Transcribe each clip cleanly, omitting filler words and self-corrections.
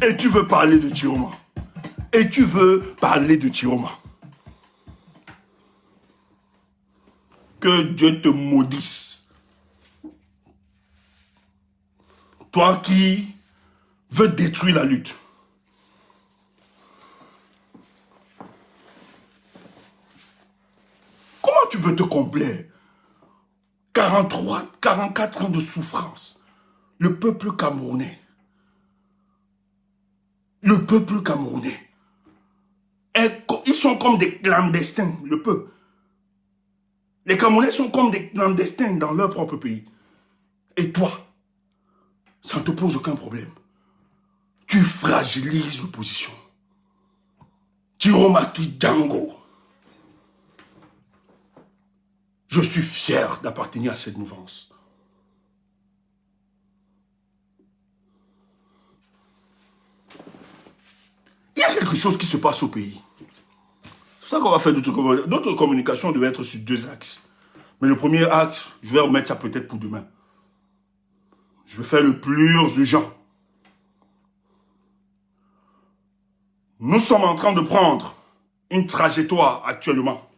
Et tu veux parler de Chiroma. Et tu veux parler de Chiroma. Que Dieu te maudisse. Toi qui veux détruire la lutte. Comment tu peux te complaire? 44 ans de souffrance. Le peuple camerounais. Le peuple camerounais. Ils sont comme des clandestins, le peuple. Les Camerounais sont comme des clandestins dans leur propre pays. Et toi, ça ne te pose aucun problème. Tu fragilises l'opposition. Chiroma Django. Je suis fier d'appartenir à cette mouvance. Il y a quelque chose qui se passe au pays. C'est ça qu'on va faire d'autres communications doivent être sur 2 axes. Mais le premier axe, je vais remettre ça peut-être pour demain. Je vais faire le plus urgent. Nous sommes en train de prendre une trajectoire actuellement.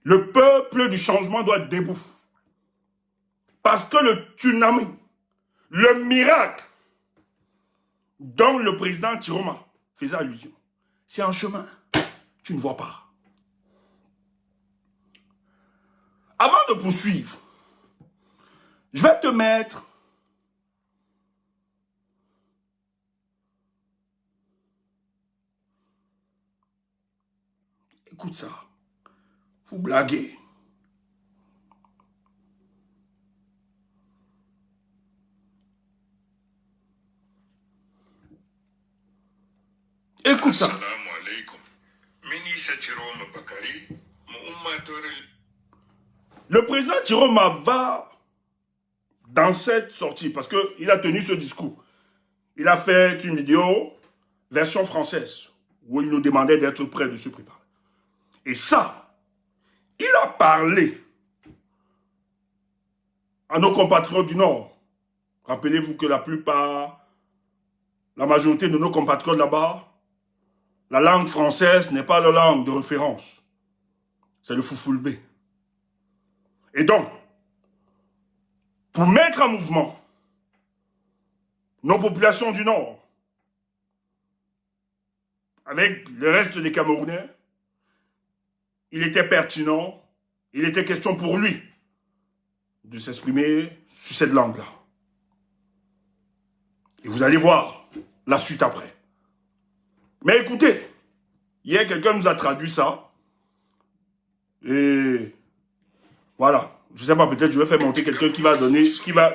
Le peuple du changement doit être debout. Parce que le tsunami, le miracle dont le président Chiroma faisait allusion, c'est en chemin. Tu ne vois pas. Avant de poursuivre, je vais te mettre écoute ça. Vous blaguez. Écoute ça. Le président Chiroma va dans cette sortie parce qu'il a tenu ce discours. Il a fait une vidéo version française où il nous demandait d'être prêts de se préparer. Et ça, il a parlé à nos compatriotes du Nord. Rappelez-vous que la majorité de nos compatriotes là-bas, la langue française n'est pas la langue de référence. C'est le Foufoulbé. Et donc, pour mettre en mouvement nos populations du Nord, avec le reste des Camerounais, il était pertinent, il était question pour lui de s'exprimer sur cette langue-là. Et vous allez voir la suite après. Mais écoutez, hier quelqu'un nous a traduit ça. Et voilà, je sais pas, peut-être je vais faire monter quelqu'un qui va donner, qui va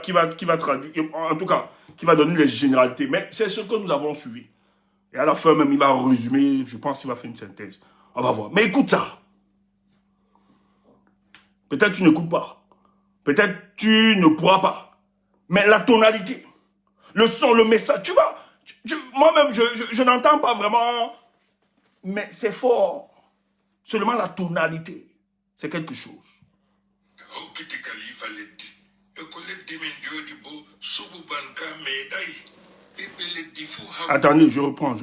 traduire, en tout cas, qui va donner les généralités. Mais c'est ce que nous avons suivi. Et à la fin même, il va résumer, je pense qu'il va faire une synthèse. On va voir. Mais écoute ça. Peut-être tu n'écoutes pas. Peut-être tu ne pourras pas. Mais la tonalité, le son, le message, tu vois, moi-même, je n'entends pas vraiment, mais c'est fort. Seulement la tonalité, c'est quelque chose. Attendez, je reprends.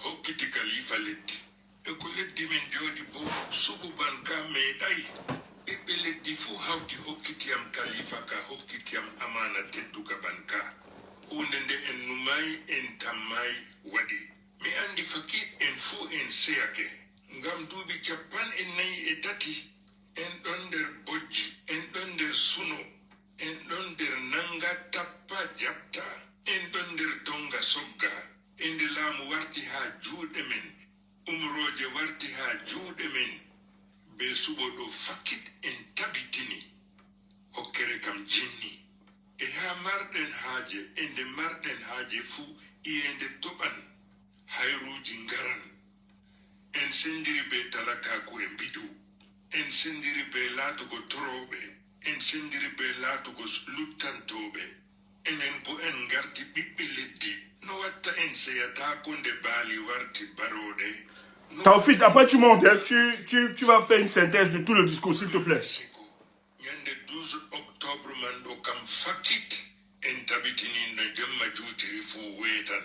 Hokkiti Khalifa leddi e ko leddi min jooɗi bo suɓuban ka meeɗayi ɓiɓɓe leddi fuu hawti hokkitiyam Khalifa ka hokkitiyam amana tedduka ban ka hunde nde en numayi en tammayi waɗi mi andi fakki en fuu en seyake ngam duuɓi 43 en ɗon nder bojji en ɗon nder suno en ɗon nder nanga tappa jaɓta en ɗon nder donga sogga inde laamu warti haa juuɗe men umroje warti haa juuɗe men be suɓo ɗo fakkit en tabitini hokkere kam jinni e haa marɗen haaje e nde marɗen haaje fuu iyende toɓan hayruuji ngaran en sendiri be talakaaku e mbidu en sendiri be laatugo torooɓe en sendiri be laatugo luttantooɓe enen bo en ngarti ɓiɓɓe leddi no watta en seyata ko nde baali warti baroɗe Taoufik, après tu montes, hein, tu vas faire une synthèse de tout le discours, s'il te plaît. Nyande 12 octobre man do kam fakit en tabitini no jemma jutiri fu wetan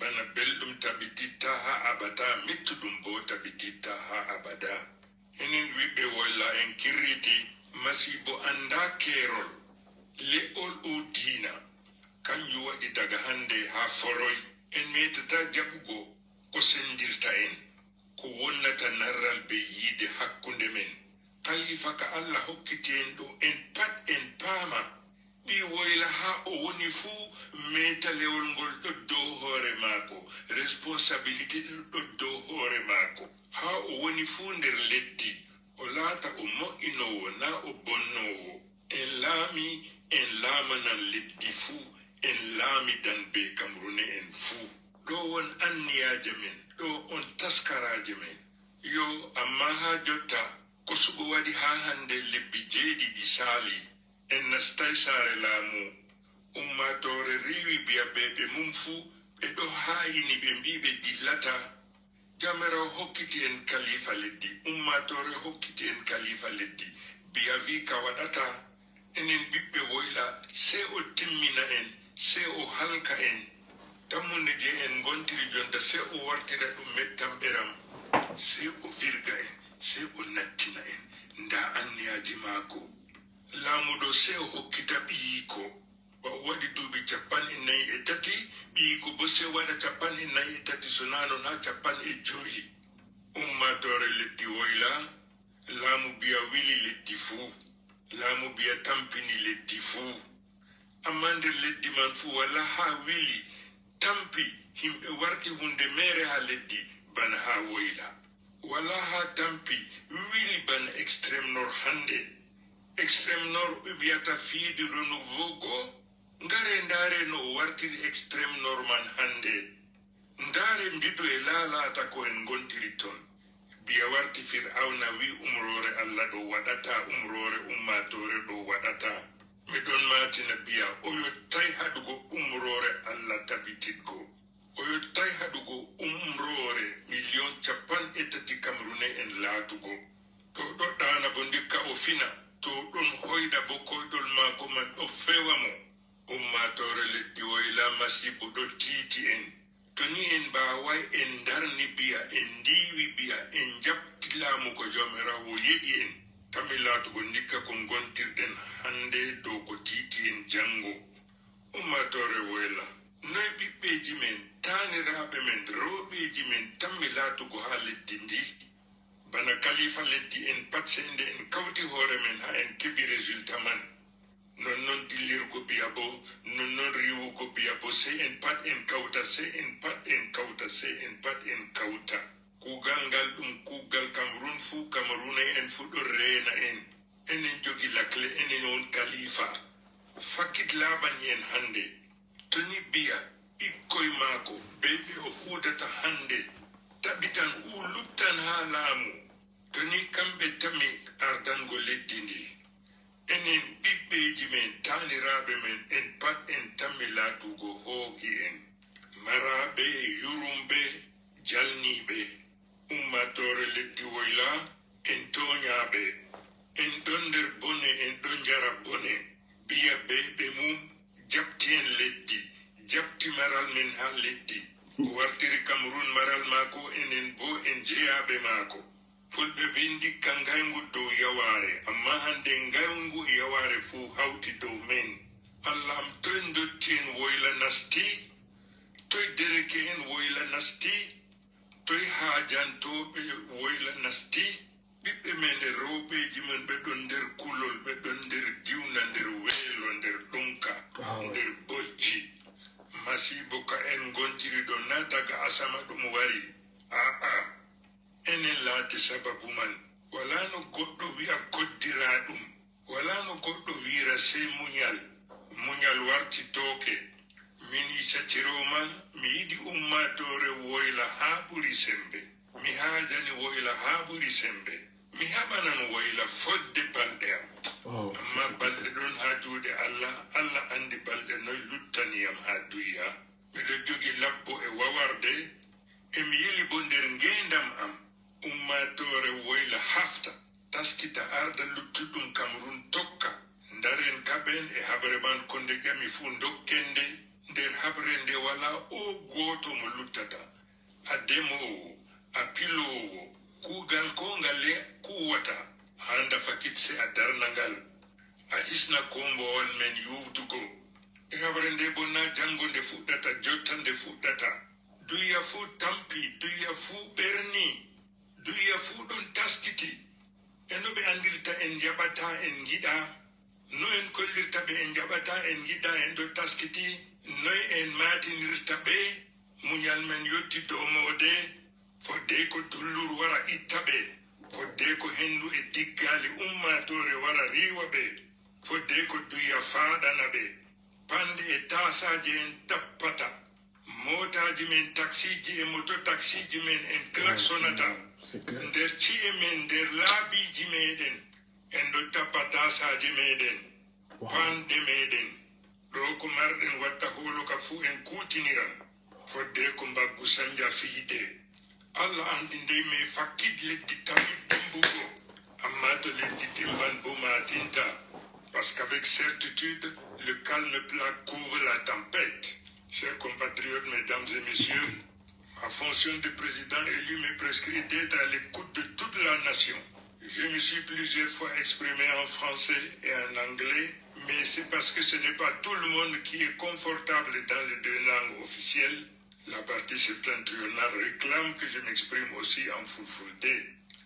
bana beldum tabitita ha abada mittudum bo tabitita ha abada enen wiɓe walla en kirriti masibo anda kerol le'ol o diina kanju waɗi daga hande ha foroy en metata jaɓugo ko sendirta en ko wonnata narral be yiide hakkunde men khalifa ka allah hokkiti en ɗo en pat en paama ɓi woyla ha o woni fuu metalewol ngol ɗo dow hoore maako responsabilité ɗo dow hoore maako ha o woni fuu nder leddi o laata o mo'inowo na o bonnowo en laami en laamanan leddi fuu en laamidan be kamrune en fuu ɗo won anniyaje men ɗo on taskaraje men yo amma ha jotta ko suɓo waɗi ha hande lebbi jeeɗiɗi saali en nastay saare laamu ummatore riwi biya ɓe mum fuu ɓe ɗo haayini ɓe mbi ɓe dillata jamirawo hokkiti en kalifa leddi ummatore hokkiti en kalifa leddi biya wi ka waɗata enen ɓiɓɓe woyla se o timmina en se o halka en tammunde je en gontiri jonta se o wartira ɗum mettam ɓeram se o virga en se o nattina en nda anniyaji maako laamuɗo se o hokkita ɓiyiko o waɗi duuɓi 43 ɓiyiko bo se waɗa 43 so nanon ha 50 ummatore leddi woyla laamu biya wili leddi fuu laamu biya tampini leddi fuu amma nder leddi man fuu walla ha wili tampi himɓe warti hunde mere ha leddi bana ha woyla wala ha tampi wili bana extrême nord hande extrême nord ɓe mbiyata fiidi renouveau go ngare ndaare no o wartiri extrême nord man hande ndaare mbiɗo e laalata ko en gontiri ton biya warti fir'auna wi umrore allah ɗo waɗata umrore ummatore ɗo waɗata miɗon matina biya o yottay haɗugo umrore allah tabititgo o yottay haɗugo umrore 1,3 kamrune en laatugo to ɗo ɗana bo ndikka o fina to ɗon hoyda bo koyɗol maako man ɗo fewa mo ummatore leddi woyla masibo ɗo tiiti en to ni en mbaway en darni biya en ndiwi biya en jabti laamu ko jomirawo yiɗi en tami laatugo ndikka ko gontirɗen hande dow ko tiiti en jango ummatore woyla noy ɓiɓɓeji men taaniraɓe men rewɓeji men tammi laatugo ha leddi ndi bana kalifa leddi en pat sende en kawti hoore men ha en keɓi résultat man non dillirgo biya bo non riwugo biya bo sey en pat en kawta sey en pat en kawta sey en pat en kawta kuugal ngal ɗum kuugal Cameroun fuu Camerounais en fuu ɗo reena en enen jogi lakle enen on kalifa fakkit laaɓani en hande toni biya ɓikkoye maako ɓe o huudata hande taɓitan luttan ha laamu toni kamɓe tami ardango leddi ndi enen ɓiɓɓeji men taaniraɓe men en pat en tammi laatugo hooki en maraɓe yurumɓe jalniɓe ummatore leddi woyla en toñaɓe en ɗon nder bone en ɗon jara bone biya ɓe mum jabti en leddi jabti maral men ha leddi o wartiri Cameroun maral maako enen bo en jeyaɓe maako fulɓe vindi ka ngayngu dow yaware amma hande ngayngu yaware fuu hawti dow men allah am toye dotti en woyla nasti toye dereke en woyla nasti toye haajantoɓe woyla nasti ɓiɓɓe men e rewɓeji men ɓe ɗon nder kulol ɓe ɗon nder diwna nder weelo nder ɗonka nder bojji masibo ka en gontiri ɗo na daga asama ɗum wari aa enen laati sababu man wala no goɗɗo wi'a koddira ɗum wala no goɗɗo wiira sey muñal warti tooke min Issa Ciroma mi yiɗi ummatore woyla haa ɓuri sembe mi haajani woyla haa ɓuri sembe mi haɓanan woyla fodde balɗe am amma balɗe ɗon haa juuɗe allah andi balɗe noy luttaniyam haa duya miɗo jogi labbo e wawarde emi yeli bo nder ngendam am ummatore woyla hafta taskita arda luttuɗum Cameroun tokka ndaren kaɓen e habre man ko nde ƴami fuu dokkende nder habre nde wala o goto mo luttata a demowo a pilowo kuugal ko ngale kuwata handa fakit se a darnangal a hisna kombowal men yuftugo e habre nde bonna jango nde fuɗɗata jotta nde fuɗɗata duya fuu tampi duya fuu ɓerni duya fuu ɗon taskiti e no ɓe andirta en jaɓata en giɗa no en kollirta ɓe en jaɓata en giɗa en ɗo taskiti noy en matinirta ɓe muñal men yotti domode fodde ko dullur wara itta ɓe fodde ko hendu e diggali ummatore wara riwa ɓe fodde ko duya faɗana ɓe pande e tasaje en tappata motaji men taxiji e moto taxiji men en klaxonata nder ci'e men nder laabiji meɗen en ɗo tappa tasaje meɗen pande meɗen ɗo ko marɗen watta holoka fuu en kutiniran fodde ko mbaggu sanja fiide Allah andi ndey me fakkid leddi tammi dimbugo amma to leddi dimban bo matinta parce qu'avec certitude le calme plat couvre la tempête. Chers compatriotes, mesdames et messieurs, ma fonction de président élu me prescrit d'être à l'écoute de toute la nation. Je me suis plusieurs fois exprimé en français et en anglais, mais c'est parce que ce n'est pas tout le monde qui est confortable dans les deux langues officielles. La partie septentrionale réclame que je m'exprime aussi en fulfulde.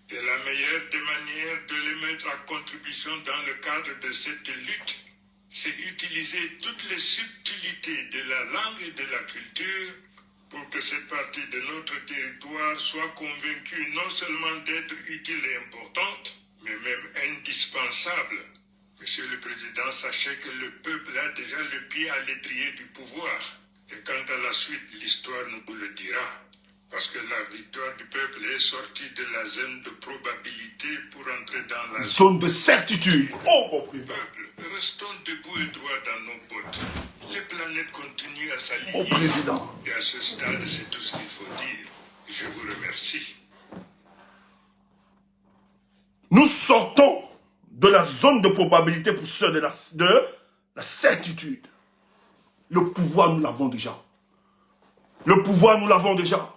Et la meilleure des manières de les mettre à contribution dans le cadre de cette lutte, c'est utiliser toutes les subtilités de la langue et de la culture pour que cette partie de notre territoire soit convaincue non seulement d'être utile et importante, mais même indispensable. Monsieur le Président, sachez que le peuple a déjà le pied à l'étrier du pouvoir. Et quant à la suite, l'histoire nous le dira. Parce que la victoire du peuple est sortie de la zone de probabilité pour entrer dans la zone de certitude. Oh, mon président. Peuple, restons debout et droits dans nos bottes. Les planètes continuent à s'aligner. Oh, président. Et à ce stade, c'est tout ce qu'il faut dire. Je vous remercie. Nous sortons de la zone de probabilité pour ceux de la certitude. Le pouvoir, nous l'avons déjà. Le pouvoir, nous l'avons déjà.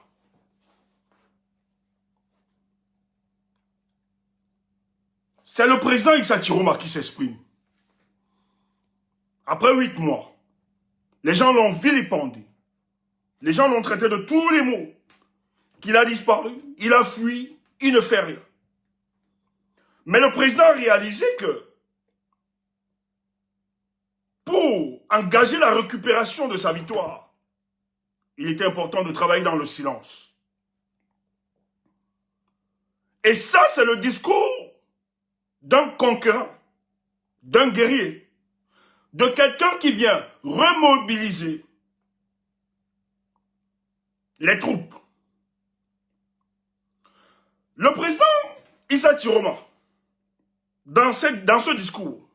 C'est le président Issa Chiroma qui s'exprime. Après 8 mois, les gens l'ont vilipendé. Les gens l'ont traité de tous les mots. Qu'il a disparu, il a fui, il ne fait rien. Mais le président a réalisé que pour engager la récupération de sa victoire, il était important de travailler dans le silence. Et ça, c'est le discours d'un conquérant, d'un guerrier, de quelqu'un qui vient remobiliser les troupes. Le président Issa Chiroma, dans ce discours,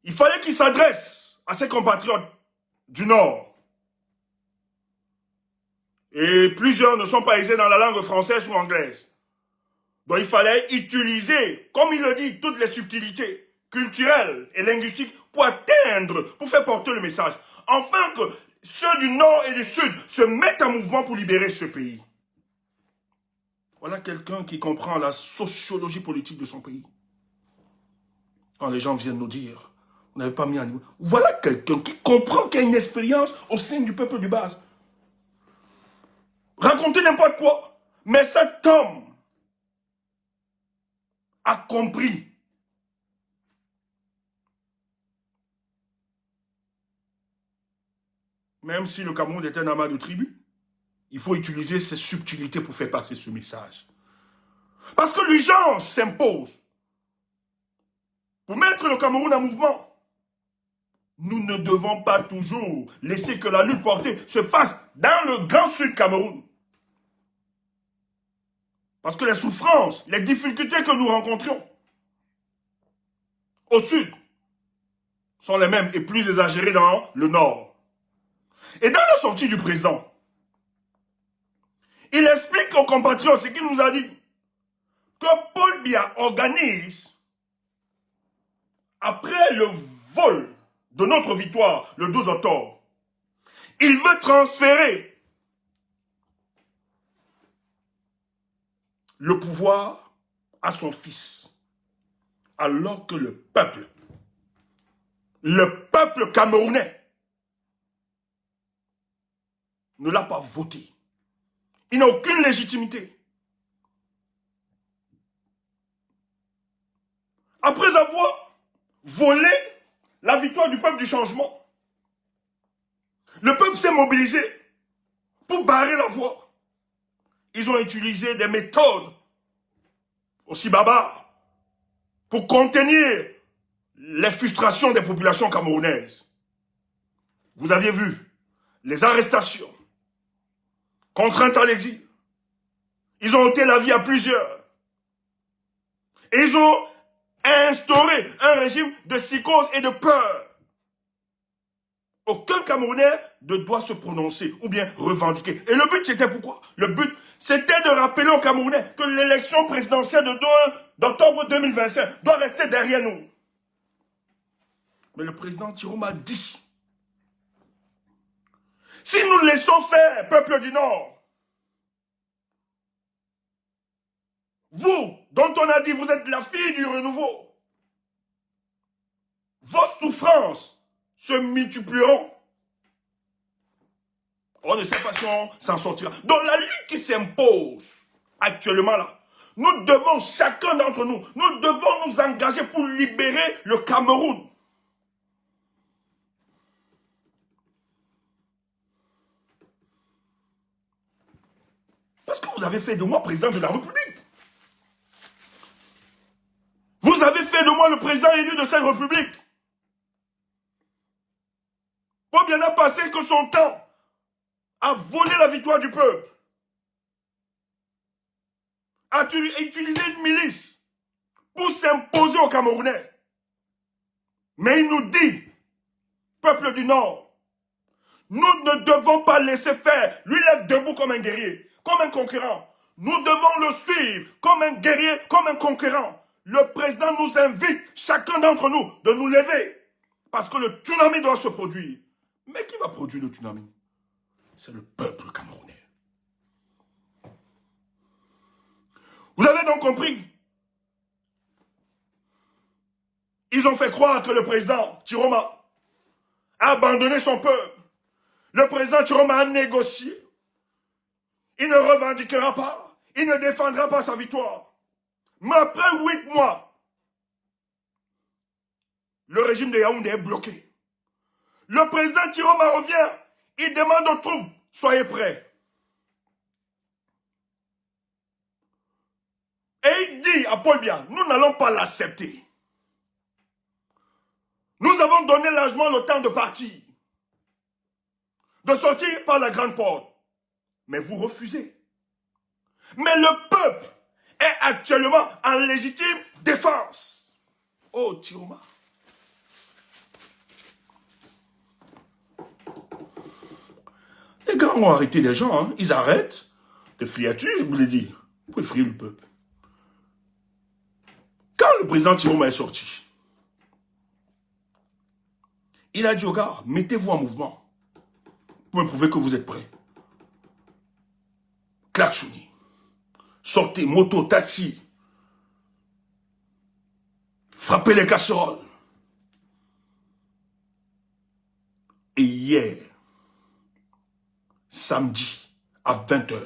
il fallait qu'il s'adresse à ses compatriotes du Nord. Et plusieurs ne sont pas aisés dans la langue française ou anglaise. Donc il fallait utiliser, comme il le dit, toutes les subtilités culturelles et linguistiques pour atteindre, pour faire porter le message. Afin que ceux du Nord et du Sud se mettent en mouvement pour libérer ce pays. Voilà quelqu'un qui comprend la sociologie politique de son pays. Quand les gens viennent nous dire, on n'avait pas mis un niveau. Voilà quelqu'un qui comprend qu'il y a une expérience au sein du peuple du base. Raconter n'importe quoi. Mais cet homme a compris. Même si le Cameroun est un amas de tribus, il faut utiliser ces subtilités pour faire passer ce message. Parce que l'urgence s'impose. Pour mettre le Cameroun en mouvement, nous ne devons pas toujours laisser que la lutte portée se fasse dans le grand sud Cameroun. Parce que les souffrances, les difficultés que nous rencontrions au sud sont les mêmes et plus exagérées dans le nord. Et dans la sortie du président, Il explique aux compatriotes ce qu'il nous a dit. Que Paul Biya organise, après le vol de notre victoire le 12 octobre, il veut transférer le pouvoir à son fils. Alors que le peuple camerounais ne l'a pas voté. Il n'a aucune légitimité. Après avoir volé la victoire du peuple du changement, le peuple s'est mobilisé pour barrer la voie. Ils ont utilisé des méthodes aussi barbares pour contenir les frustrations des populations camerounaises. Vous aviez vu les arrestations, contraintes à l'exil. Ils ont ôté la vie à plusieurs. Et ils ont instauré un régime de psychose et de peur. Aucun Camerounais ne doit se prononcer ou bien revendiquer. Et le but, c'était pourquoi? Le but, c'était de rappeler aux Camerounais que l'élection présidentielle d'octobre 2025 doit rester derrière nous. Mais le président Thierry m'a dit, si nous laissons faire, peuple du Nord, vous, dont on a dit vous êtes la fille du renouveau, vos souffrances se multiplieront. On ne sait pas si on s'en sortira. Donc la lutte qui s'impose actuellement là, nous devons, chacun d'entre nous, nous devons nous engager pour libérer le Cameroun. Parce que vous avez fait de moi président de la République. Vous avez fait de moi le président élu de cette République. Paul Biya n'a passé que son temps à voler la victoire du peuple, à utiliser une milice pour s'imposer aux Camerounais. Mais il nous dit, peuple du Nord, nous ne devons pas laisser faire. Lui, il est debout comme un guerrier, comme un conquérant. Nous devons le suivre comme un guerrier, comme un conquérant. Le président nous invite, chacun d'entre nous, de nous lever. Parce que le tsunami doit se produire. Mais qui va produire le tsunami? C'est le peuple camerounais. Vous avez donc compris? Ils ont fait croire que le président Chiroma a abandonné son peuple. Le président Chiroma a négocié. Il ne revendiquera pas. Il ne défendra pas sa victoire. Mais après 8 mois, le régime de Yaoundé est bloqué. Le président Chiroma revient. Il demande aux troupes, soyez prêts. Et il dit à Paul Biya, nous n'allons pas l'accepter. Nous avons donné largement le temps de partir, de sortir par la grande porte. Mais vous refusez. Mais le peuple est actuellement en légitime défense. Oh, Chiroma. Les gars ont arrêté des gens, hein. Ils arrêtent des filatures, je vous l'ai dit, pour effrayer le peuple. Quand le président Chiroma est sorti, il a dit aux gars, mettez-vous en mouvement pour me prouver que vous êtes prêts. Klaxonnez, sortez, moto, taxi, frappez les casseroles. Et hier, samedi, à 20h,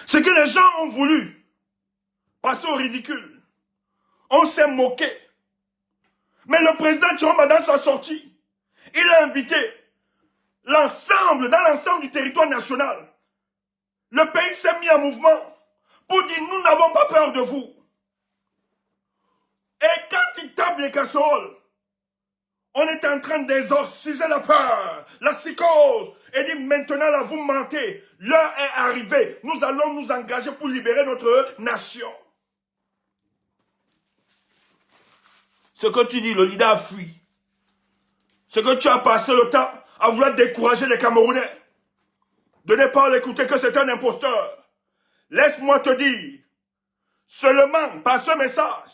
ce que les gens ont voulu passer au ridicule, on s'est moqué. Mais le président Chiroma, dans sa sortie, il a invité l'ensemble, dans l'ensemble du territoire national. Le pays s'est mis en mouvement pour dire nous n'avons pas peur de vous. Et quand il tape les casseroles, on est en train d'exorciser la peur, la psychose, et dit maintenant là vous mentez, l'heure est arrivée, nous allons nous engager pour libérer notre nation. Ce que tu dis, le leader a fui. Ce que tu as passé le temps à vouloir décourager les Camerounais. de ne pas l'écouter que c'est un imposteur. Laisse-moi te dire, seulement par ce message,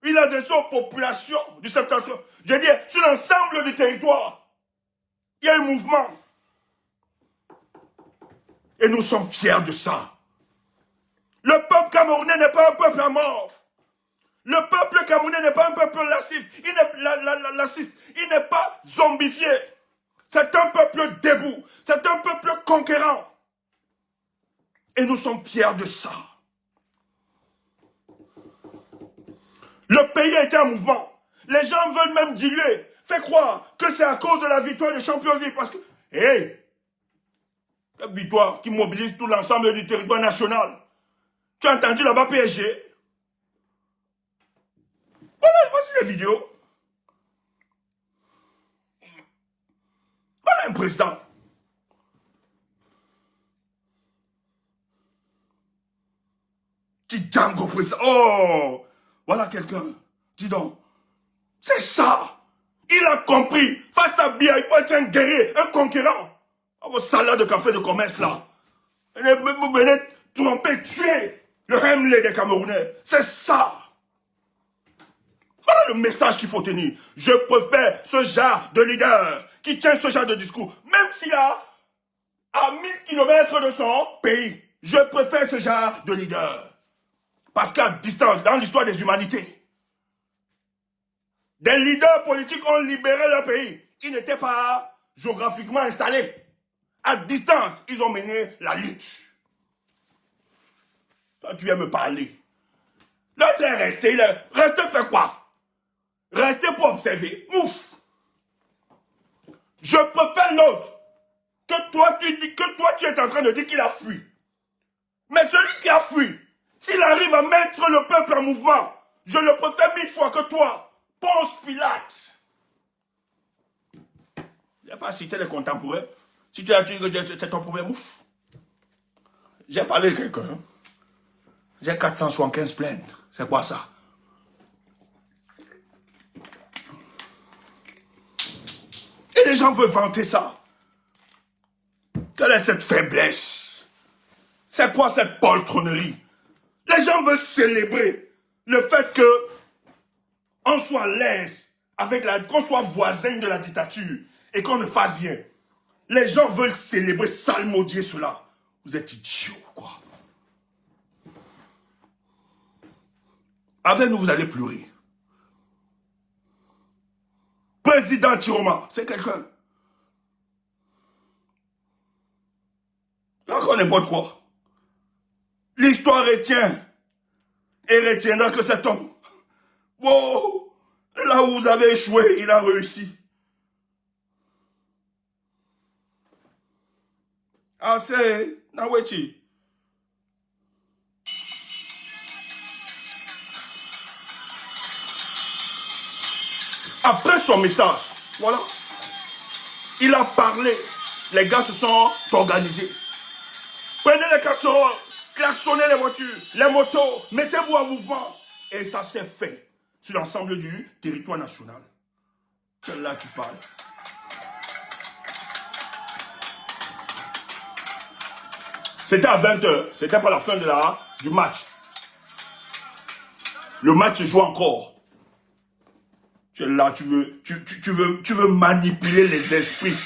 il a adressé aux populations du septentrion. Je dis, sur l'ensemble du territoire, il y a un mouvement. Et nous sommes fiers de ça. Le peuple camerounais n'est pas un peuple amorphe. Le peuple camerounais n'est pas un peuple lassiste. Il n'est pas zombifié. C'est un peuple debout. C'est un peuple conquérant. Et nous sommes fiers de ça. Le pays a été en mouvement. Les gens veulent même diluer. Fait croire que c'est à cause de la victoire des Champions League. Parce que, hey, cette victoire qui mobilise tout l'ensemble du territoire national. Tu as entendu là-bas PSG? Voilà, voici les vidéos. Voilà un président. Django président. Oh, voilà quelqu'un. Dis donc. C'est ça. Il a compris. Face à Biya, il faut être un guerrier, un conquérant. Oh, vos salades de café de commerce là. Vous venez tromper, tuer le Hemley des Camerounais. C'est ça. Voilà le message qu'il faut tenir. Je préfère ce genre de leader qui tient ce genre de discours. Même s'il a à 1000 km de son pays. Je préfère ce genre de leader. Parce qu'à distance, dans l'histoire des humanités, des leaders politiques ont libéré leur pays. Ils n'étaient pas géographiquement installés. À distance, ils ont mené la lutte. Toi, tu viens me parler. L'autre est resté. Rester faire quoi? Rester pour observer. Ouf. Je préfère l'autre. Que toi, tu es en train de dire qu'il a fui. Mais celui qui a fui, s'il arrive à mettre le peuple en mouvement, je le préfère 1000 fois que toi. Ponce Pilate. Je n'ai pas cité les contemporains. Si tu as dit que c'est ton problème, ouf. J'ai parlé de quelqu'un. J'ai 475 plaintes. C'est quoi ça? Et les gens veulent vanter ça. Quelle est cette faiblesse? C'est quoi cette poltronnerie? Les gens veulent célébrer le fait que on soit à l'aise avec qu'on soit voisin de la dictature et qu'on ne fasse rien. Les gens veulent célébrer, salmodier cela. Vous êtes idiots, quoi. Avec nous, vous allez pleurer. Président Chiroma, c'est quelqu'un. Encore n'importe quoi. L'histoire retient et retiendra que cet homme, wow, là où vous avez échoué, il a réussi. Ah, c'est Nawechi. Après son message, voilà, il a parlé. Les gars se sont organisés. Prenez les casseroles, klaxonnez les voitures, les motos, mettez-vous en mouvement. Et ça s'est fait sur l'ensemble du territoire national. C'est là qui parle. C'était à 20h. C'était pas la fin du match. Le match se joue encore. Tu es là, tu veux manipuler les esprits.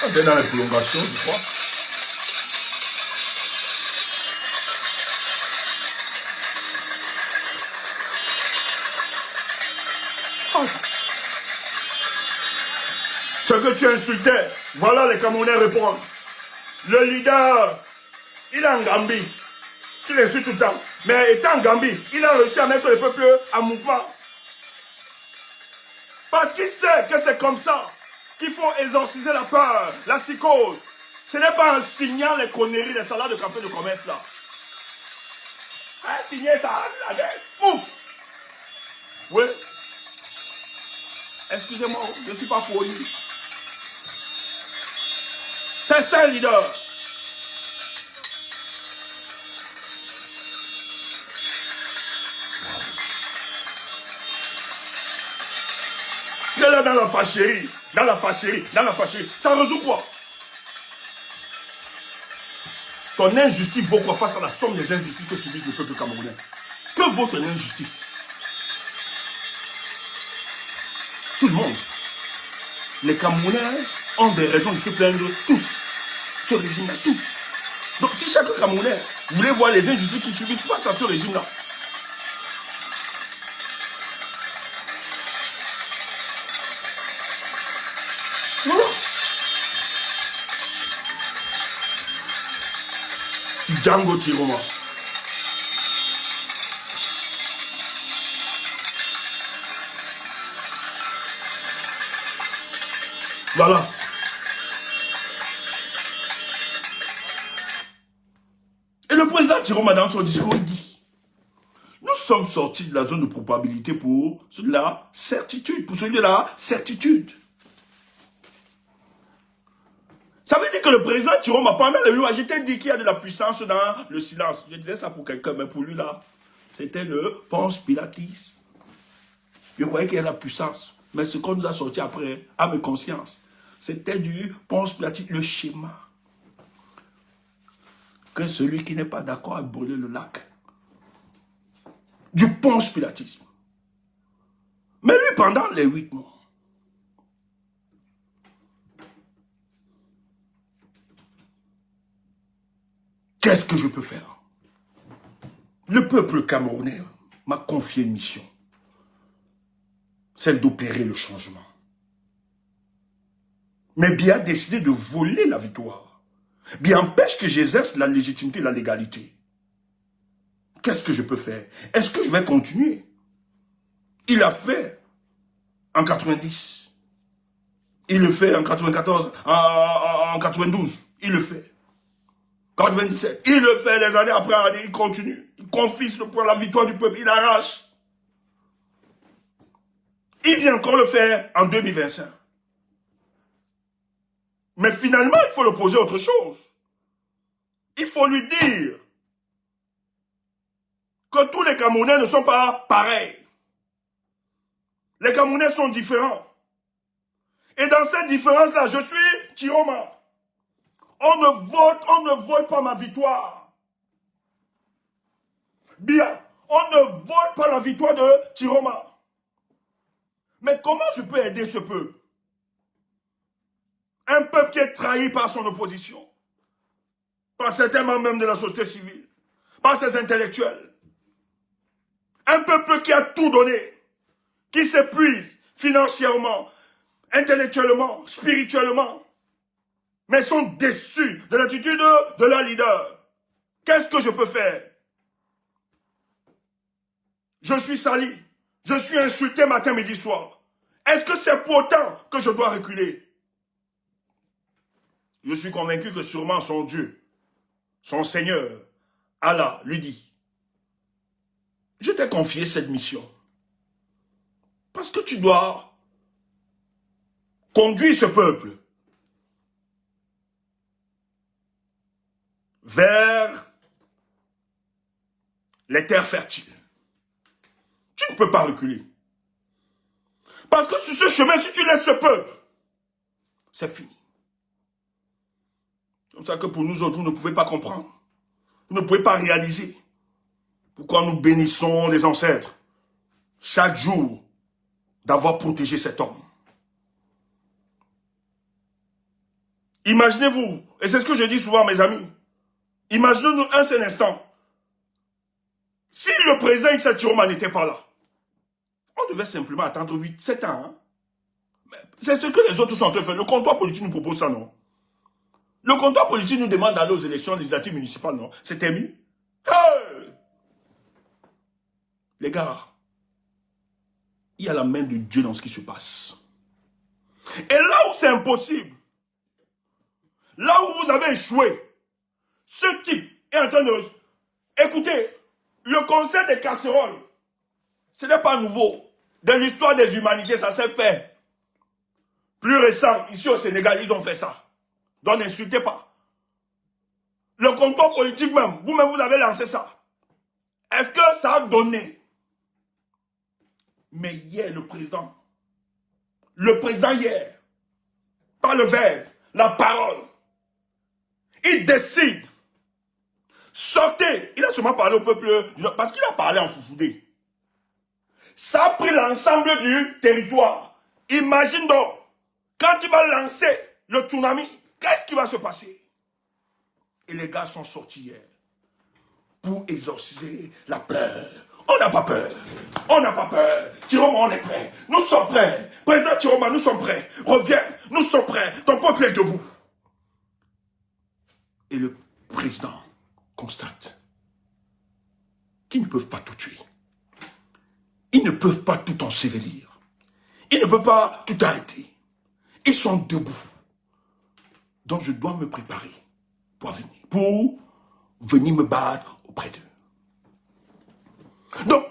On est dans la prolongation, je crois. Ce que tu insultais, voilà les Camerounais répondent. Le leader, il est en Gambie. Tu l'insultes tout le temps. Mais étant en Gambie, il a réussi à mettre le peuple en mouvement. Parce qu'il sait que c'est comme ça qu'il faut exorciser la peur, la psychose. Ce n'est pas en signant les conneries, les salades de café de commerce là. Hein, signer ça, la gueule. Ouf. Oui. Excusez-moi, je ne suis pas poli. C'est ça le leader. dans la fâcherie, ça résout quoi? Ton injustice vaut quoi face à la somme des injustices que subit le peuple camerounais? Que vaut ton injustice? Tout le monde. Les Camerounais ont des raisons de se plaindre tous. Ce régime-là, tous. Donc si chaque Camerounais voulait voir les injustices qu'ils subissent face à ce régime-là, voilà. Django Tiroma. Voilà. Et le président Tiroma, dans son discours, il dit: nous sommes sortis de la zone de probabilité pour celui de la certitude. Pour celui de la certitude. Ça veut dire que le président Tiroma, pendant le jour, j'étais dit qu'il y a de la puissance dans le silence. Je disais ça pour quelqu'un, mais pour lui là, c'était le Ponce Pilatis. Je croyais qu'il y a de la puissance. Mais ce qu'on nous a sorti après, à mes consciences, c'était du Ponce Pilatis, le schéma. Que celui qui n'est pas d'accord a brûlé le lac. Du Ponce Pilatisme. Mais lui, pendant les 8 mois, qu'est-ce que je peux faire? Le peuple camerounais m'a confié une mission. Celle d'opérer le changement. Mais bien a décidé de voler la victoire. Bien empêche que j'exerce la légitimité et la légalité. Qu'est-ce que je peux faire? Est-ce que je vais continuer? Il a fait en 90. Il le fait en 94, en 92. Il le fait. 97. Il le fait les années après, il continue. Il confisque pour la victoire du peuple. Il arrache. Il vient encore le faire en 2025. Mais finalement, il faut le poser autre chose. Il faut lui dire que tous les Camerounais ne sont pas pareils. Les Camerounais sont différents. Et dans cette différence-là, je suis Tiroma. On ne vole pas ma victoire. Bien, on ne vole pas la victoire de Tiroma. Mais comment je peux aider ce peuple? Un peuple qui est trahi par son opposition, par certains membres même de la société civile, par ses intellectuels. Un peuple qui a tout donné, qui s'épuise financièrement, intellectuellement, spirituellement, mais sont déçus de l'attitude de leur leader. Qu'est-ce que je peux faire? Je suis sali, je suis insulté matin, midi, soir. Est-ce que c'est pour autant que je dois reculer? Je suis convaincu que sûrement son Dieu, son Seigneur, Allah, lui dit: je t'ai confié cette mission. Parce que tu dois conduire ce peuple vers les terres fertiles. Tu ne peux pas reculer. Parce que sur ce chemin, si tu laisses ce peuple, c'est fini. C'est comme ça que pour nous autres, vous ne pouvez pas comprendre. Vous ne pouvez pas réaliser pourquoi nous bénissons les ancêtres chaque jour d'avoir protégé cet homme. Imaginez-vous, et c'est ce que je dis souvent à mes amis, imaginez-nous un seul instant, si le président Issa Tiroma n'était pas là, on devait simplement attendre 8-7 ans. Hein? C'est ce que les autres sont en train de faire. Le comptoir politique nous propose ça, non? Le comptoir politique nous demande d'aller aux élections législatives municipales, non? C'est terminé. Hey! Les gars, il y a la main de Dieu dans ce qui se passe. Et là où c'est impossible, là où vous avez échoué, ce type est en train de... Écoutez, le conseil des casseroles, ce n'est pas nouveau. Dans l'histoire des humanités, ça s'est fait. Plus récent, ici au Sénégal, ils ont fait ça. Donc n'insultez pas. Le comptoir politique même, vous-même vous avez lancé ça. Est-ce que ça a donné? Mais hier, le président le président hier, par le verbe, la parole, il décide. Sortez. Il a seulement parlé au peuple, parce qu'il a parlé en foufoudé. Ça a pris l'ensemble du territoire. Imagine donc, quand il va lancer le tsunami, qu'est-ce qui va se passer? Et les gars sont sortis hier pour exorciser la peur. On n'a pas peur. On n'a pas peur. Tiroma, on est prêt. Nous sommes prêts. Président Tiroma, nous sommes prêts. Reviens, nous sommes prêts. Ton peuple est debout. Et le président constate qu'ils ne peuvent pas tout tuer. Ils ne peuvent pas tout ensevelir. Ils ne peuvent pas tout arrêter. Ils sont debout. Donc je dois me préparer pour venir me battre auprès d'eux. Donc,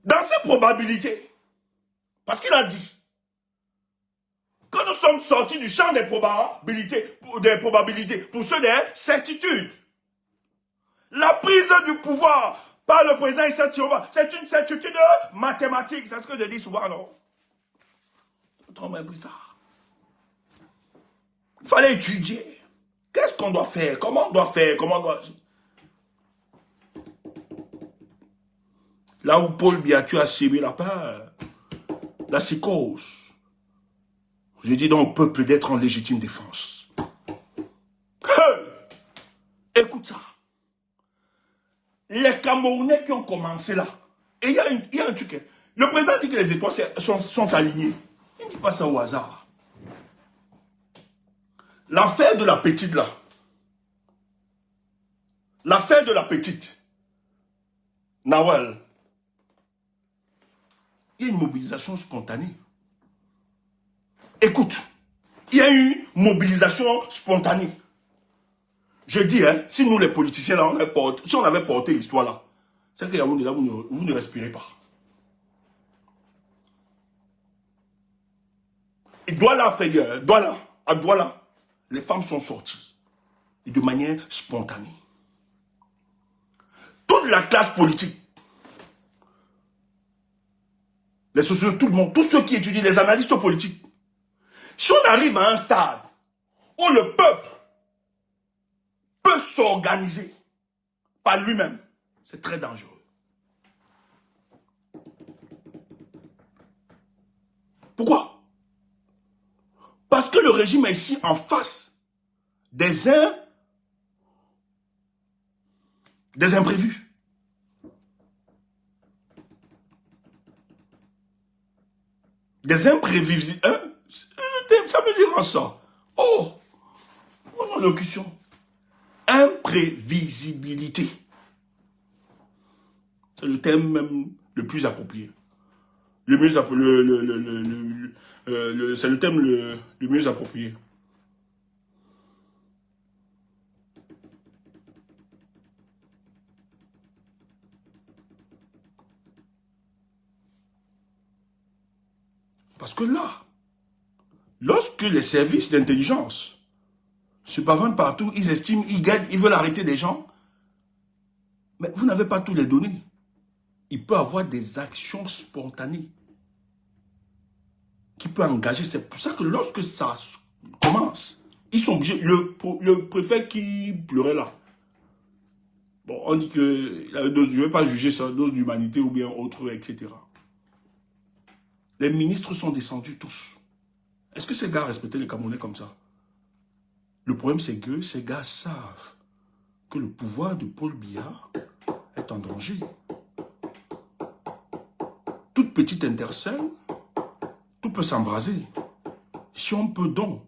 dans ces probabilités, parce qu'il a dit, quand nous sommes sortis du champ des probabilités pour ceux des certitudes, la prise du pouvoir par le président Issa Tiroma, c'est une certitude mathématique, c'est ce que je dis souvent, non? Autrement bizarre. Il fallait étudier. Qu'est-ce qu'on doit faire? Comment on doit faire? Comment on doit... Là où Paul Biya a sémé la peur, la psychose, je dis donc au peuple d'être en légitime défense. Écoute ça. Les Camerounais qui ont commencé là, et il y a un truc. Le président dit que les étoiles sont alignées. Il ne dit pas ça au hasard. L'affaire de la petite là, l'affaire de la petite, Nawal, il y a une mobilisation spontanée. Écoute, il y a une mobilisation spontanée. Je dis, hein, si nous les politiciens là, si on avait porté l'histoire là, c'est que Yaoundé là, vous ne respirez pas. Et Douala fait gueule, à Douala, les femmes sont sorties. Et de manière spontanée. Toute la classe politique, les sociologues, tout le monde, tous ceux qui étudient, les analystes politiques, si on arrive à un stade où le peuple peut s'organiser par lui-même, c'est très dangereux. Pourquoi? Parce que le régime est ici en face des imprévus. Des imprévisibles. Hein? Ça veut dire ça. Oh, mon allocution. Imprévisibilité. C'est le terme même le plus approprié. C'est le terme le mieux approprié. Parce que là, lorsque les services d'intelligence se pavanent partout, ils estiment, ils gagnent, ils veulent arrêter des gens, mais vous n'avez pas tous les données. Il peut y avoir des actions spontanées qui peuvent engager. C'est pour ça que lorsque ça commence, ils sont obligés. Le préfet qui pleurait là, bon, on dit que je ne vais pas juger ça, dose d'humanité ou bien autre, etc. Les ministres sont descendus tous. Est-ce que ces gars respectaient les Camerounais comme ça? Le problème, c'est que ces gars savent que le pouvoir de Paul Biya est en danger. Toute petite intercelle, tout peut s'embraser. Si on peut donc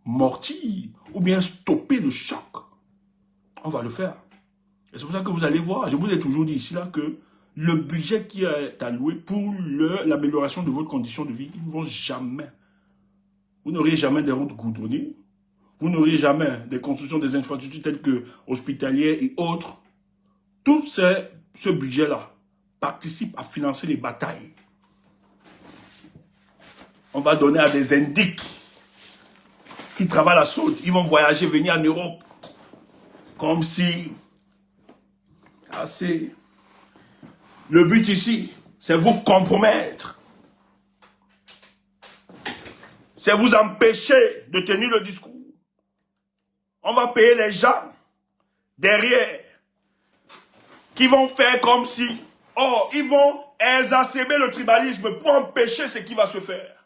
mortir ou bien stopper le choc, on va le faire. Et c'est pour ça que vous allez voir, je vous ai toujours dit ici là que le budget qui est alloué pour l'amélioration de votre condition de vie, ils ne vont jamais. Vous n'aurez jamais des routes goudronnées. Vous n'aurez jamais des constructions des infrastructures telles que hospitalières et autres. Tout ce budget-là participe à financer les batailles. On va donner à des indiques qui travaillent la saute. Ils vont voyager, venir en Europe. Comme si... Le but ici, c'est vous compromettre. C'est vous empêcher de tenir le discours. On va payer les gens derrière qui vont faire comme si, oh, ils vont exacerber le tribalisme pour empêcher ce qui va se faire.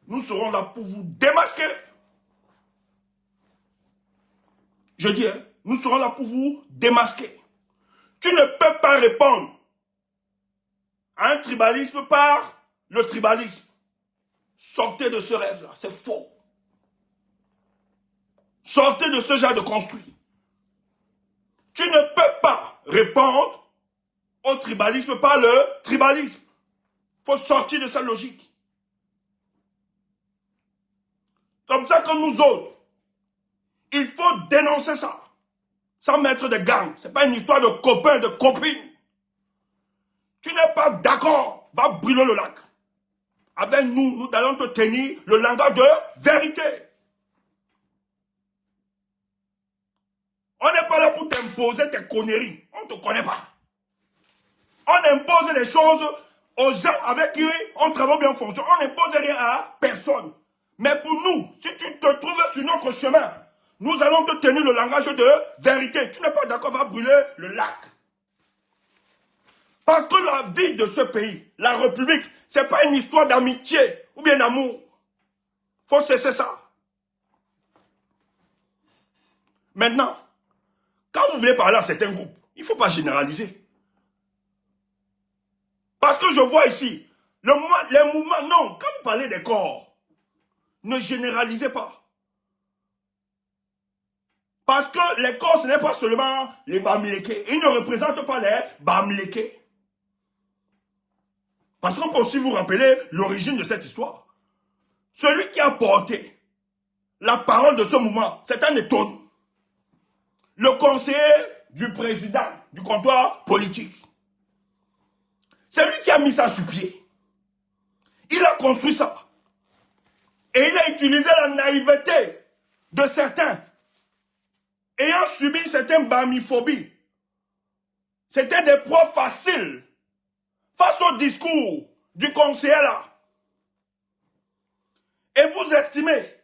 Nous serons là pour vous démasquer. Je dis, hein, nous serons là pour vous démasquer. Tu ne peux pas répondre à un tribalisme par le tribalisme. Sortez de ce rêve-là, c'est faux. Sortez de ce genre de construit. Tu ne peux pas répondre au tribalisme par le tribalisme. Il faut sortir de sa logique. Comme ça que nous autres, il faut dénoncer ça. Sans mettre de gangs. Ce n'est pas une histoire de copains, de copines. Tu n'es pas d'accord, va brûler le lac. Avec nous, nous allons te tenir le langage de vérité. On n'est pas là pour t'imposer tes conneries. On ne te connaît pas. On impose les choses aux gens avec qui on travaille bien en fonction. On n'impose rien à personne. Mais pour nous, si tu te trouves sur notre chemin, nous allons te tenir le langage de vérité. Tu n'es pas d'accord, va brûler le lac. Parce que la vie de ce pays, la République, ce n'est pas une histoire d'amitié ou bien d'amour. Il faut cesser ça. Maintenant, quand vous voulez parler à certains groupes, il ne faut pas généraliser. Parce que je vois ici, les mouvements, non, quand vous parlez des corps, ne généralisez pas. Parce que les corps, ce n'est pas seulement les Bamileke. Ils ne représentent pas les Bamileke. Parce qu'on peut aussi vous rappeler l'origine de cette histoire. Celui qui a porté la parole de ce mouvement, c'est un étonne. Le conseiller du président du comptoir politique. C'est lui qui a mis ça sur pied. Il a construit ça. Et il a utilisé la naïveté de certains ayant subi une certaine bamiphobie. C'était des proies faciles face au discours du conseiller là. Et vous estimez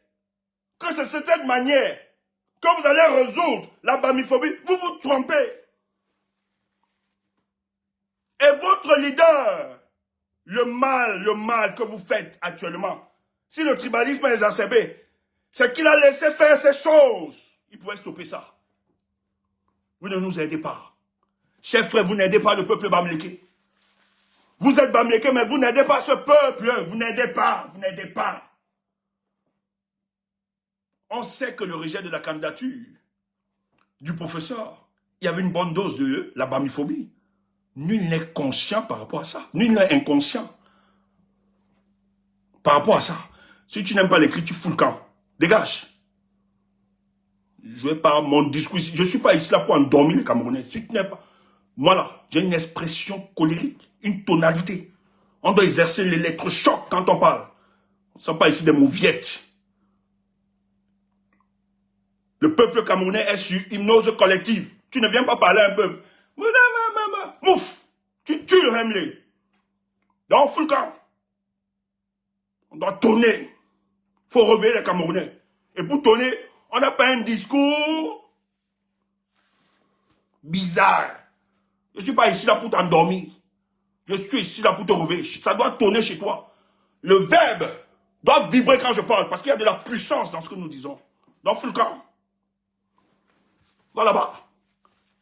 que c'est cette manière que vous allez résoudre la bamiphobie, vous vous trompez. Et votre leader, le mal que vous faites actuellement, si le tribalisme est exacerbé, c'est qu'il a laissé faire ces choses. Il pouvait stopper ça. Vous ne nous aidez pas. Chers frères, vous n'aidez pas le peuple bamileke. Vous êtes bamileke, mais vous n'aidez pas ce peuple. Vous n'aidez pas. Vous n'aidez pas. On sait que le rejet de la candidature du professeur, il y avait une bonne dose de la bamiphobie. Nul n'est conscient par rapport à ça. Nul n'est inconscient par rapport à ça. Si tu n'aimes pas l'écrit, tu fous le camp. Dégage. Je vais pas mon discours ici. Je ne suis pas ici là pour endormir les Camerounais. Si tu n'aimes pas. Moi là, j'ai une expression colérique, une tonalité. On doit exercer l'électrochoc quand on parle. On ne sent pas ici des mouviettes. Le peuple camerounais est sur hypnose collective. Tu ne viens pas parler un peu. Mouf! Tu tues le Hemley. Donc, full camp. On doit tonner. Il faut réveiller les Camerounais. Et pour tonner, on n'a pas un discours bizarre. Je ne suis pas ici là pour t'endormir. Je suis ici là pour te réveiller. Ça doit tonner chez toi. Le verbe doit vibrer quand je parle. Parce qu'il y a de la puissance dans ce que nous disons. Donc, full camp. Va là-bas.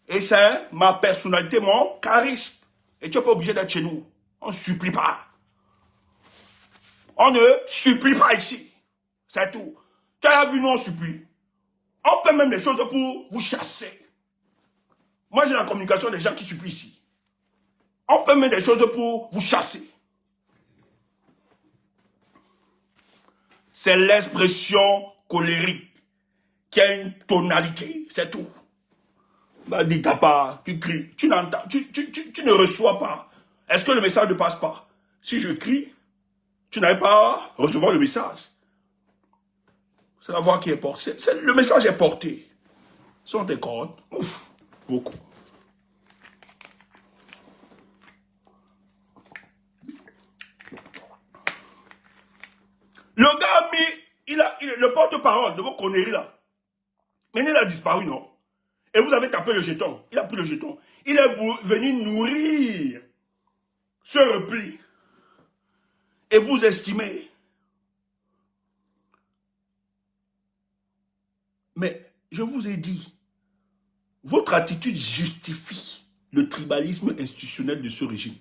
Et c'est ma personnalité, mon charisme. Et tu n'es pas obligé d'être chez nous. On ne supplie pas. On ne supplie pas ici. C'est tout. Tu as vu, nous on supplie. On fait même des choses pour vous chasser. Moi j'ai la communication des gens qui supplient ici. On fait même des choses pour vous chasser. C'est l'expression colérique qui a une tonalité. C'est tout. Bah, dis t'as pas, tu cries, tu n'entends, tu ne reçois pas. Est-ce que le message ne passe pas? Si je crie, tu n'arrives pas à recevoir le message. C'est la voix qui est portée. Le message est porté. Ce sont tes cordes. Ouf, beaucoup. Le gars a mis, le porte-parole de vos conneries là. Maintenant, il a disparu, non? Et vous avez tapé le jeton. Il a pris le jeton. Il est venu nourrir ce repli. Et vous estimez. Mais je vous ai dit, votre attitude justifie le tribalisme institutionnel de ce régime.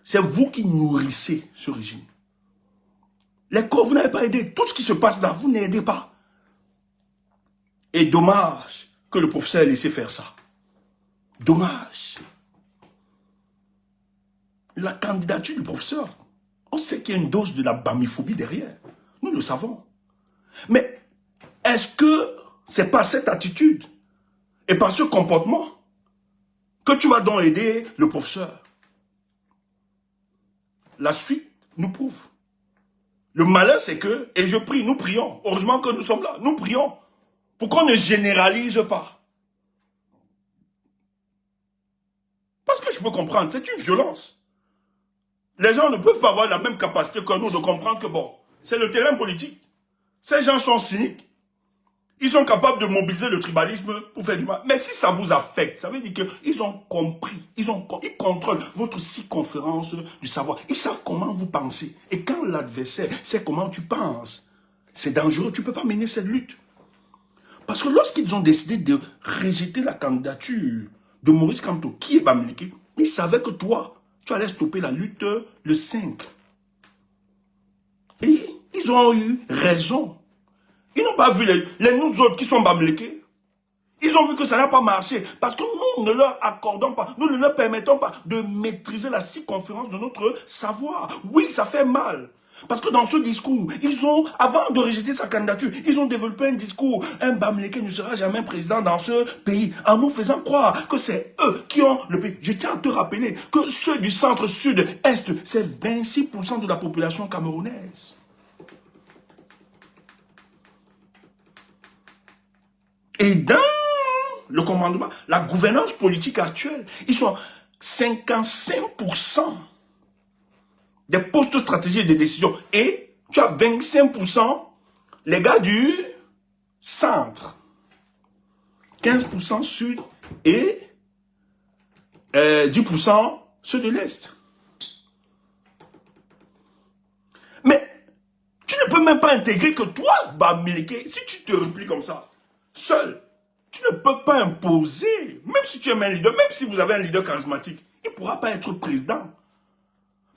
C'est vous qui nourrissez ce régime. Les corps, vous n'avez pas aidé. Tout ce qui se passe là, vous n'aidez pas. Et dommage que le professeur ait laissé faire ça. Dommage. La candidature du professeur, on sait qu'il y a une dose de la bamiphobie derrière. Nous le savons. Mais est-ce que c'est pas cette attitude et par ce comportement que tu vas donc aider le professeur? La suite nous prouve. Le malheur, c'est que, et je prie, nous prions. Heureusement que nous sommes là. Nous prions pour qu'on ne généralise pas. Parce que je peux comprendre, c'est une violence. Les gens ne peuvent pas avoir la même capacité que nous de comprendre que bon, c'est le terrain politique. Ces gens sont cyniques. Ils sont capables de mobiliser le tribalisme pour faire du mal. Mais si ça vous affecte, ça veut dire qu'ils ont compris. Ils contrôlent votre circonférence du savoir. Ils savent comment vous pensez. Et quand l'adversaire sait comment tu penses, c'est dangereux. Tu ne peux pas mener cette lutte. Parce que lorsqu'ils ont décidé de rejeter la candidature de Maurice Kamto, qui est Bamileke, ils savaient que toi, tu allais stopper la lutte le 5. Et ils ont eu raison. Ils n'ont pas vu les nous autres qui sont Bamileke. Ils ont vu que ça n'a pas marché. Parce que nous ne leur accordons pas, nous ne leur permettons pas de maîtriser la circonférence de notre savoir. Oui, ça fait mal. Parce que dans ce discours, ils ont, avant de rejeter sa candidature, ils ont développé un discours. Un Bamileke ne sera jamais président dans ce pays, en nous faisant croire que c'est eux qui ont le pays. Je tiens à te rappeler que ceux du centre-sud-est, c'est 26% de la population camerounaise. Et dans le commandement, la gouvernance politique actuelle, ils sont 55% des postes stratégiques de décision. Et tu as 25% les gars du centre, 15% sud et 10% ceux de l'est. Mais tu ne peux même pas intégrer que toi, Bamileke, si tu te replies comme ça, seul, tu ne peux pas imposer, même si tu es un leader, même si vous avez un leader charismatique, il ne pourra pas être président.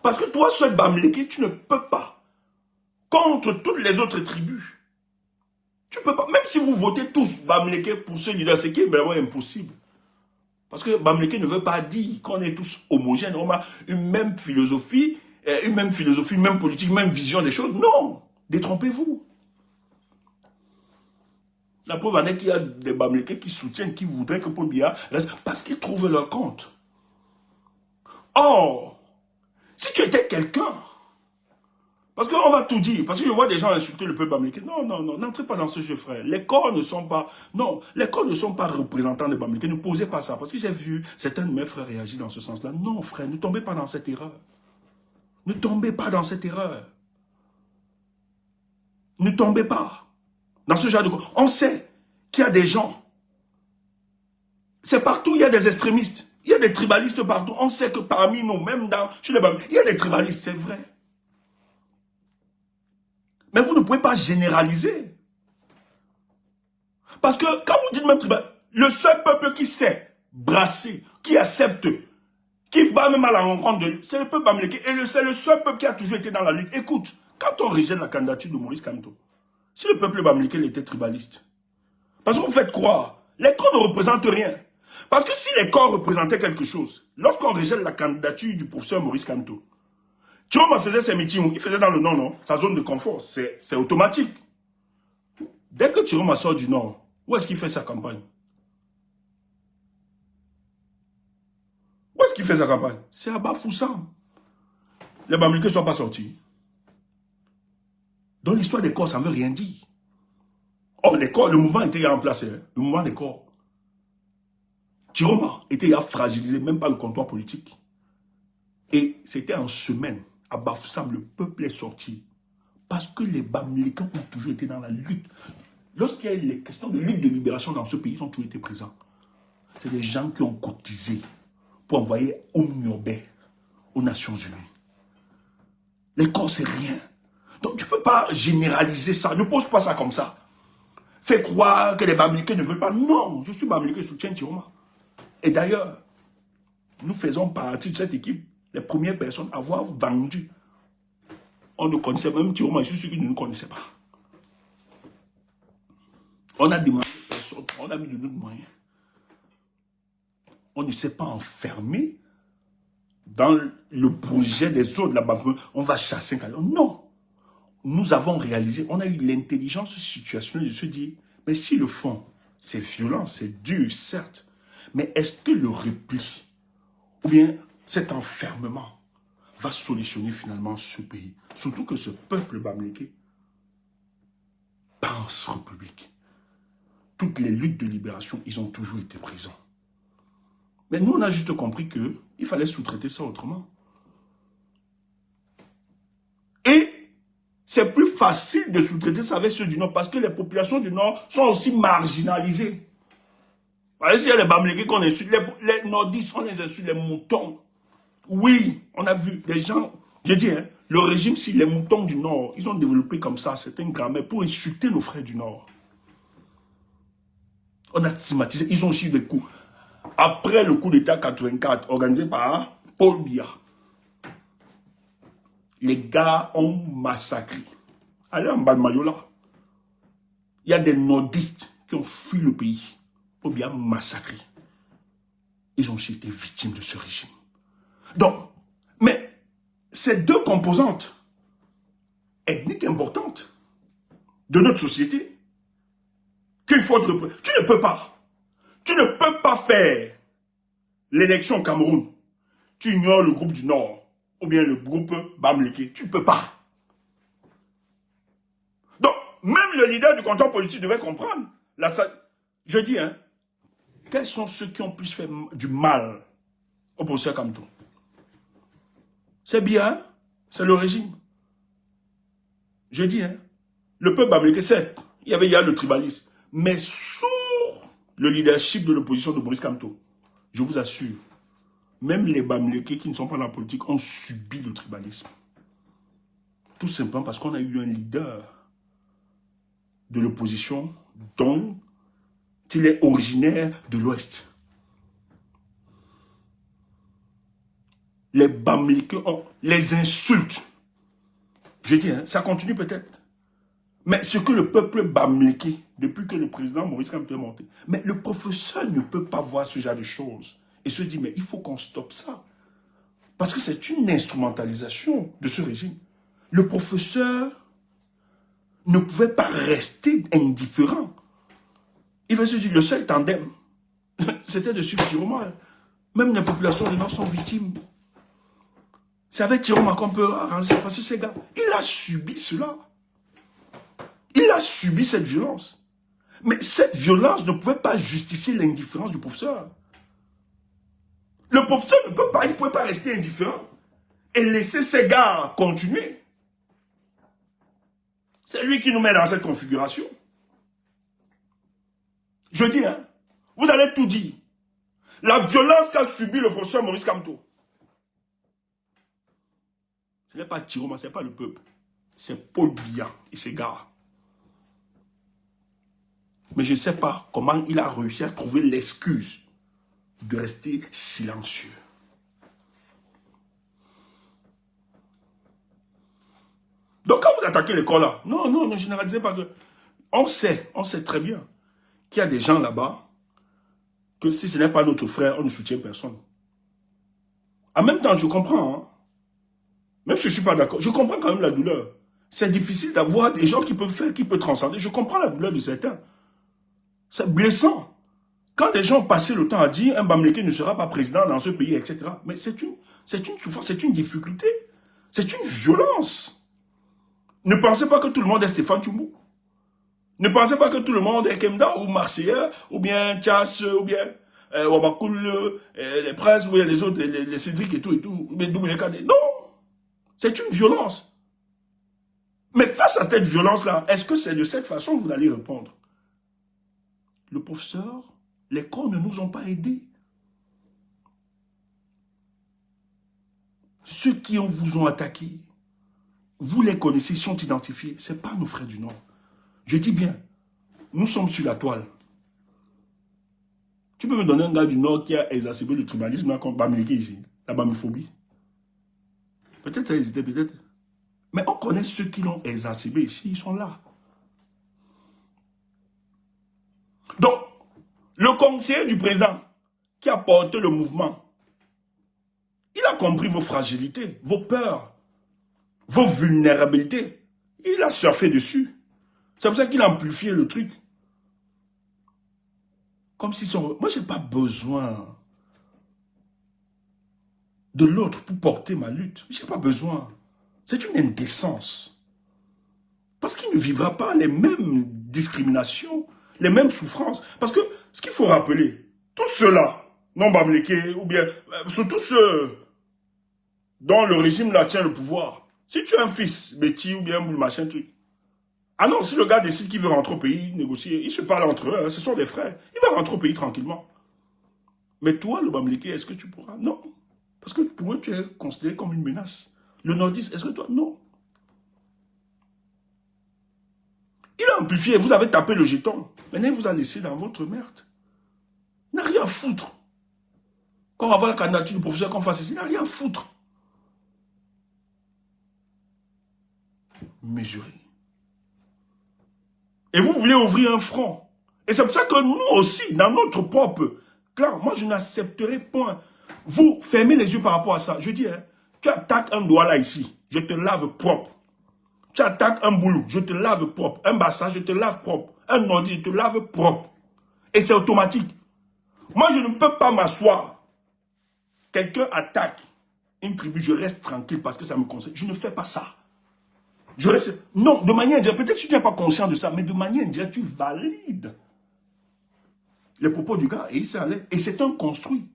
Parce que toi, seul Bamileke, tu ne peux pas. Contre toutes les autres tribus. Tu ne peux pas. Même si vous votez tous Bamileke pour ce leader, c'est qui est vraiment impossible. Parce que Bamileke ne veut pas dire qu'on est tous homogènes. On a une même philosophie, même politique, même vision des choses. Non, détrompez-vous. La preuve en est qu'il y a des Bamileke qui soutiennent, qui voudraient que Paul Biya reste, parce qu'ils trouvent leur compte. Or, si tu étais quelqu'un, parce qu'on va tout dire, parce que je vois des gens insulter le peuple Bamileke. Non, n'entrez pas dans ce jeu, frère. Les corps ne sont pas, non, les corps ne sont pas représentants de Bamileke. Ne posez pas ça, parce que j'ai vu certains de mes frères réagir dans ce sens-là. Non, frère, ne tombez pas dans cette erreur. Ne tombez pas dans cette erreur. Ne tombez pas dans ce genre de... On sait qu'il y a des gens. C'est partout, il y a des extrémistes. Il y a des tribalistes partout. On sait que parmi nous, même chez les Bamileke, il y a des tribalistes, c'est vrai. Mais vous ne pouvez pas généraliser. Parce que quand vous dites même tribal, le seul peuple qui sait brasser, qui accepte, qui va même à la rencontre de lui, c'est le peuple Bamileke. Et c'est le seul peuple qui a toujours été dans la lutte. Écoute, quand on rejette la candidature de Maurice Kamto, si le peuple Bamileke était tribaliste, parce que vous faites croire, les corps ne représentent rien. Parce que si les corps représentaient quelque chose, lorsqu'on rejette la candidature du professeur Maurice Kamto, Tchiroma faisait ses meetings, il faisait dans le Nord, sa zone de confort, c'est automatique. Dès que Tchiroma sort du Nord, où est-ce qu'il fait sa campagne? Où est-ce qu'il fait sa campagne? C'est à Bafoussam. Les Bamileke ne sont pas sortis. Donc l'histoire des corps, ça ne veut rien dire. Or, les corps, le mouvement était en place, le mouvement des corps. Tchiroma était fragilisé, même par le comptoir politique. Et c'était en semaine. À Bafoussam, le peuple est sorti Parce que les Bamilekins ont toujours été dans la lutte. Lorsqu'il y a eu les questions de lutte de libération dans ce pays, ils ont toujours été présents. C'est des gens qui ont cotisé pour envoyer Omniobé aux Nations Unies. Les corps, c'est rien. Donc, tu ne peux pas généraliser ça. Ne pose pas ça comme ça. Fais croire que les Bamilekins ne veulent pas. Non, je suis Bamileke, je soutiens Chiroma. Et d'ailleurs, nous faisons partie de cette équipe, les premières personnes à avoir vendu. On ne connaissait même Chiroma, je suis sûr qu'ils ne nous connaissaient pas. On a demandé aux personnes, on a mis de notre moyen. On ne s'est pas enfermé dans le projet des autres là-bas. On va chasser un. Non. Nous avons réalisé, on a eu l'intelligence situationnelle de se dire, mais si le fond, c'est violent, c'est dur, certes, mais est-ce que le repli, ou bien cet enfermement, va solutionner finalement ce pays? Surtout que ce peuple bamileke pense république. Toutes les luttes de libération, ils ont toujours été présents. Mais nous, on a juste compris qu'il fallait sous-traiter ça autrement. Et c'est plus facile de sous-traiter ça avec ceux du Nord parce que les populations du Nord sont aussi marginalisées. Voyez, s'il y a les Bamileke qu'on insulte, les Nordistes, on les insulte, les moutons. Oui, on a vu des gens, j'ai dit, hein, le régime, si les moutons du Nord, ils ont développé comme ça, c'est une grammaire pour insulter nos frères du Nord. On a stigmatisé, ils ont aussi des coups. Après le coup d'État 84, organisé par Paul Biya, les gars ont massacré. Allez en bas de Mayola. Il y a des nordistes qui ont fui le pays. Paul Biya massacré. Ils ont aussi été victimes de ce régime. Donc, mais ces deux composantes ethniques importantes de notre société, qu'il faut tu ne peux pas. Tu ne peux pas faire l'élection au Cameroun. Tu ignores le groupe du Nord ou bien le groupe Bamileke. Tu ne peux pas. Donc, même le leader du comptoir politique devait comprendre. Je dis, hein, quels sont ceux qui ont plus fait du mal au professeur Kamto? C'est bien, c'est le régime. Je dis, hein, le peuple Bamileke, certes, il y avait le tribalisme. Mais sous le leadership de l'opposition de Maurice Kamto, je vous assure, même les Bamileke qui ne sont pas dans la politique ont subi le tribalisme. Tout simplement parce qu'on a eu un leader de l'opposition dont il est originaire de l'Ouest. Les Bamileke ont les insultes. Je dis, hein, ça continue peut-être. Mais ce que le peuple Bamileke, depuis que le président Maurice Kamto est monté, mais le professeur ne peut pas voir ce genre de choses et se dit, mais il faut qu'on stoppe ça. Parce que c'est une instrumentalisation de ce régime. Le professeur ne pouvait pas rester indifférent. Il va se dire, le seul tandem, c'était de suivre Chiroma. Même les populations du Nord sont victimes. C'est avec Chiroma qu'on peut arranger ça. Parce que ces gars, il a subi cela. Il a subi cette violence. Mais cette violence ne pouvait pas justifier l'indifférence du professeur. Le professeur ne peut pas, il ne pouvait pas rester indifférent et laisser ces gars continuer. C'est lui qui nous met dans cette configuration. Je dis, hein, vous allez tout dire. La violence qu'a subi le professeur Maurice Kamto, ce n'est pas Chiroma, ce n'est pas le peuple. C'est Paul Biya et ses gars. Mais je ne sais pas comment il a réussi à trouver l'excuse de rester silencieux. Donc quand vous attaquez l'école là, non, ne généralisez pas que... On sait très bien qu'il y a des gens là-bas que si ce n'est pas notre frère, on ne soutient personne. En même temps, je comprends, hein, même si je ne suis pas d'accord, je comprends quand même la douleur. C'est difficile d'avoir des gens qui peuvent faire, qui peuvent transcender. Je comprends la douleur de certains. C'est blessant. Quand des gens ont passé le temps à dire un Bamileke ne sera pas président dans ce pays, etc. Mais c'est une souffrance, c'est une difficulté. C'est une violence. Ne pensez pas que tout le monde est Stéphane Tchoumou. Ne pensez pas que tout le monde est Kemda ou Marseillais, ou bien Tchass, ou bien Wabakoul, les Princes, ou bien les autres, les Cédric et tout, mais Double Kade. Non. C'est une violence. Mais face à cette violence-là, est-ce que c'est de cette façon que vous allez répondre? Le professeur, les corps ne nous ont pas aidés. Ceux qui vous ont attaqué, vous les connaissez, ils sont identifiés. Ce n'est pas nos frères du Nord. Je dis bien, nous sommes sur la toile. Tu peux me donner un gars du Nord qui a exacerbé le tribalisme là, contre Bamileke ici, la bamiphobie. Peut-être ça a hésité, peut-être. Mais on connaît ceux qui l'ont exacerbé ici, ils sont là. Donc, le conseiller du président qui a porté le mouvement, il a compris vos fragilités, vos peurs, vos vulnérabilités. Il a surfé dessus. C'est pour ça qu'il a amplifié le truc. Comme si son... Moi, je n'ai pas besoin de l'autre pour porter ma lutte. Je n'ai pas besoin. C'est une indécence. Parce qu'il ne vivra pas les mêmes discriminations, les mêmes souffrances. Parce que ce qu'il faut rappeler, tous ceux-là, non Bamileke, ou bien, surtout ceux dont le régime là tient le pouvoir. Si tu as un fils, Betty ou bien machin truc. Ah non, si le gars décide qu'il veut rentrer au pays, négocier, ils se parlent entre eux, hein, ce sont des frères. Il va rentrer au pays tranquillement. Mais toi, le Bamileke, est-ce que tu pourras? Non. Parce que pour eux, tu es considéré comme une menace. Le nordiste, est-ce que toi? Non. Il a amplifié, vous avez tapé le jeton. Maintenant, il vous a laissé dans votre merde. Il n'a rien à foutre. Quand on va voir la candidature du professeur qu'on fasse ici, il n'a rien à foutre. Mesurez. Et vous voulez ouvrir un front. Et c'est pour ça que nous aussi, dans notre propre clan, moi je n'accepterai point. Vous fermez les yeux par rapport à ça. Je dis, hein, tu attaques un doigt là ici, je te lave propre. Tu attaques un boulot, je te lave propre. Un bassin, je te lave propre. Un ordi, je te lave propre. Et c'est automatique. Moi je ne peux pas m'asseoir. Quelqu'un attaque une tribu, je reste tranquille parce que ça me concerne. Je ne fais pas ça. Je reste... Non, de manière indirecte, peut-être que tu n'es pas conscient de ça, mais de manière indirecte, tu valides les propos du gars et il s'est allé. Et c'est un construit.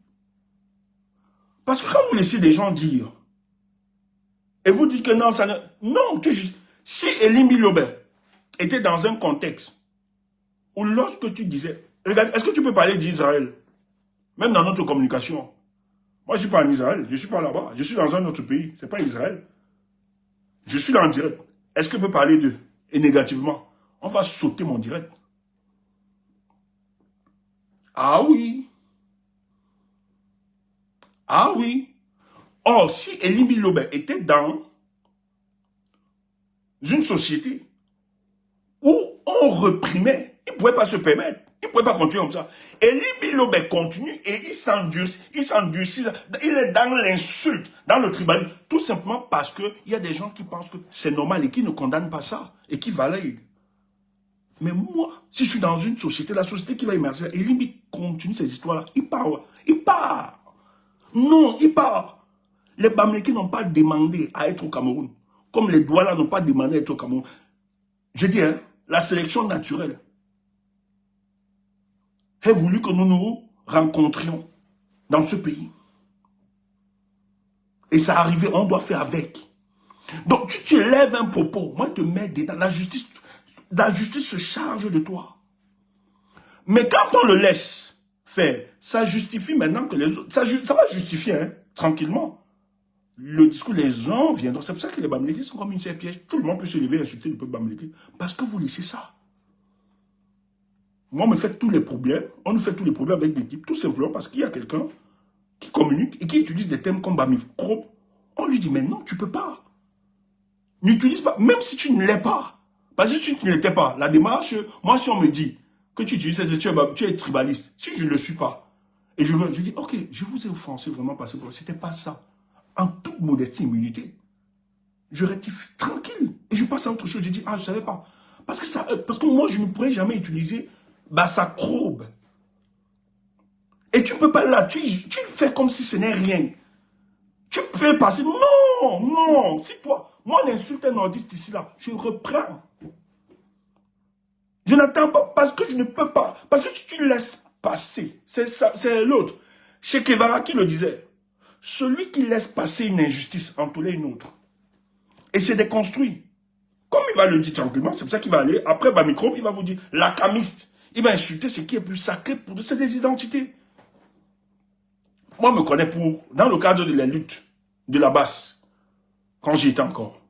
Parce que quand vous laissez des gens dire, et vous dites que non, ça ne... Non, si Elie Milobé était dans un contexte où lorsque tu disais, regarde, est-ce que tu peux parler d'Israël, même dans notre communication? Moi, je ne suis pas en Israël, je ne suis pas là-bas, je suis dans un autre pays, ce n'est pas Israël. Je suis là en direct. Est-ce que je peux parler d'eux? Et négativement, on va sauter mon direct. Ah oui. Ah oui. Or, si Elie Milobé était dans une société où on reprimait, il ne pouvait pas se permettre. Il ne pouvait pas continuer comme ça. Elie Milobé continue et il s'endurcit. Il est dans l'insulte, dans le tribalisme. Tout simplement parce qu'il y a des gens qui pensent que c'est normal et qui ne condamnent pas ça. Et qui valident. Mais moi, si je suis dans une société, la société qui va émerger, Elie continue ces histoires-là. Il part. Il part. Non, il part. Les Bamileke n'ont pas demandé à être au Cameroun. Comme les Douala n'ont pas demandé à être au Cameroun. Je dis, hein, la sélection naturelle a voulu que nous nous rencontrions dans ce pays. Et ça arrivait, on doit faire avec. Donc tu lèves un propos, moi je te mets dedans, la justice se charge de toi. Mais quand on le laisse faire, ça justifie maintenant que les autres, ça va justifier, hein, tranquillement. Le discours, les gens viendront. C'est pour ça que les Bamileke sont comme une serre-piège. Tout le monde peut se lever et insulter le peuple Bamileke. Parce que vous laissez ça. Moi, on me fait tous les problèmes. On nous fait tous les problèmes avec des types. Tout simplement parce qu'il y a quelqu'un qui communique et qui utilise des termes comme Bamifro. On lui dit, mais non, tu ne peux pas. N'utilise pas. Même si tu ne l'es pas. Parce que si tu ne l'étais pas, la démarche, moi, si on me dit que tu utilises tu es tribaliste, si je ne le suis pas, et je dis, ok, je vous ai offensé vraiment parce que ce n'était pas ça. En toute modestie et immunité, je rectifie tranquille. Et je passe à autre chose. Je dis, ah, je ne savais pas. Parce que moi, je ne pourrais jamais utiliser Bassacrobe. Et tu ne peux pas là, tu fais comme si ce n'est rien. Tu peux passer. Non, non. Si toi, moi, on insulte un nordiste ici, là, je reprends. Je n'attends pas, parce que je ne peux pas. Parce que si tu laisses passer, c'est l'autre. Che Guevara qui le disait. Celui qui laisse passer une injustice en tous les une autre. Et c'est déconstruit. Comme il va le dire tranquillement, c'est pour ça qu'il va aller. Après Bamicron, il va vous dire, la camiste. Il va insulter ce qui est plus sacré pour nous. C'est des identités. Moi, je me connais pour, dans le cadre de la lutte de la basse, quand j'y étais encore.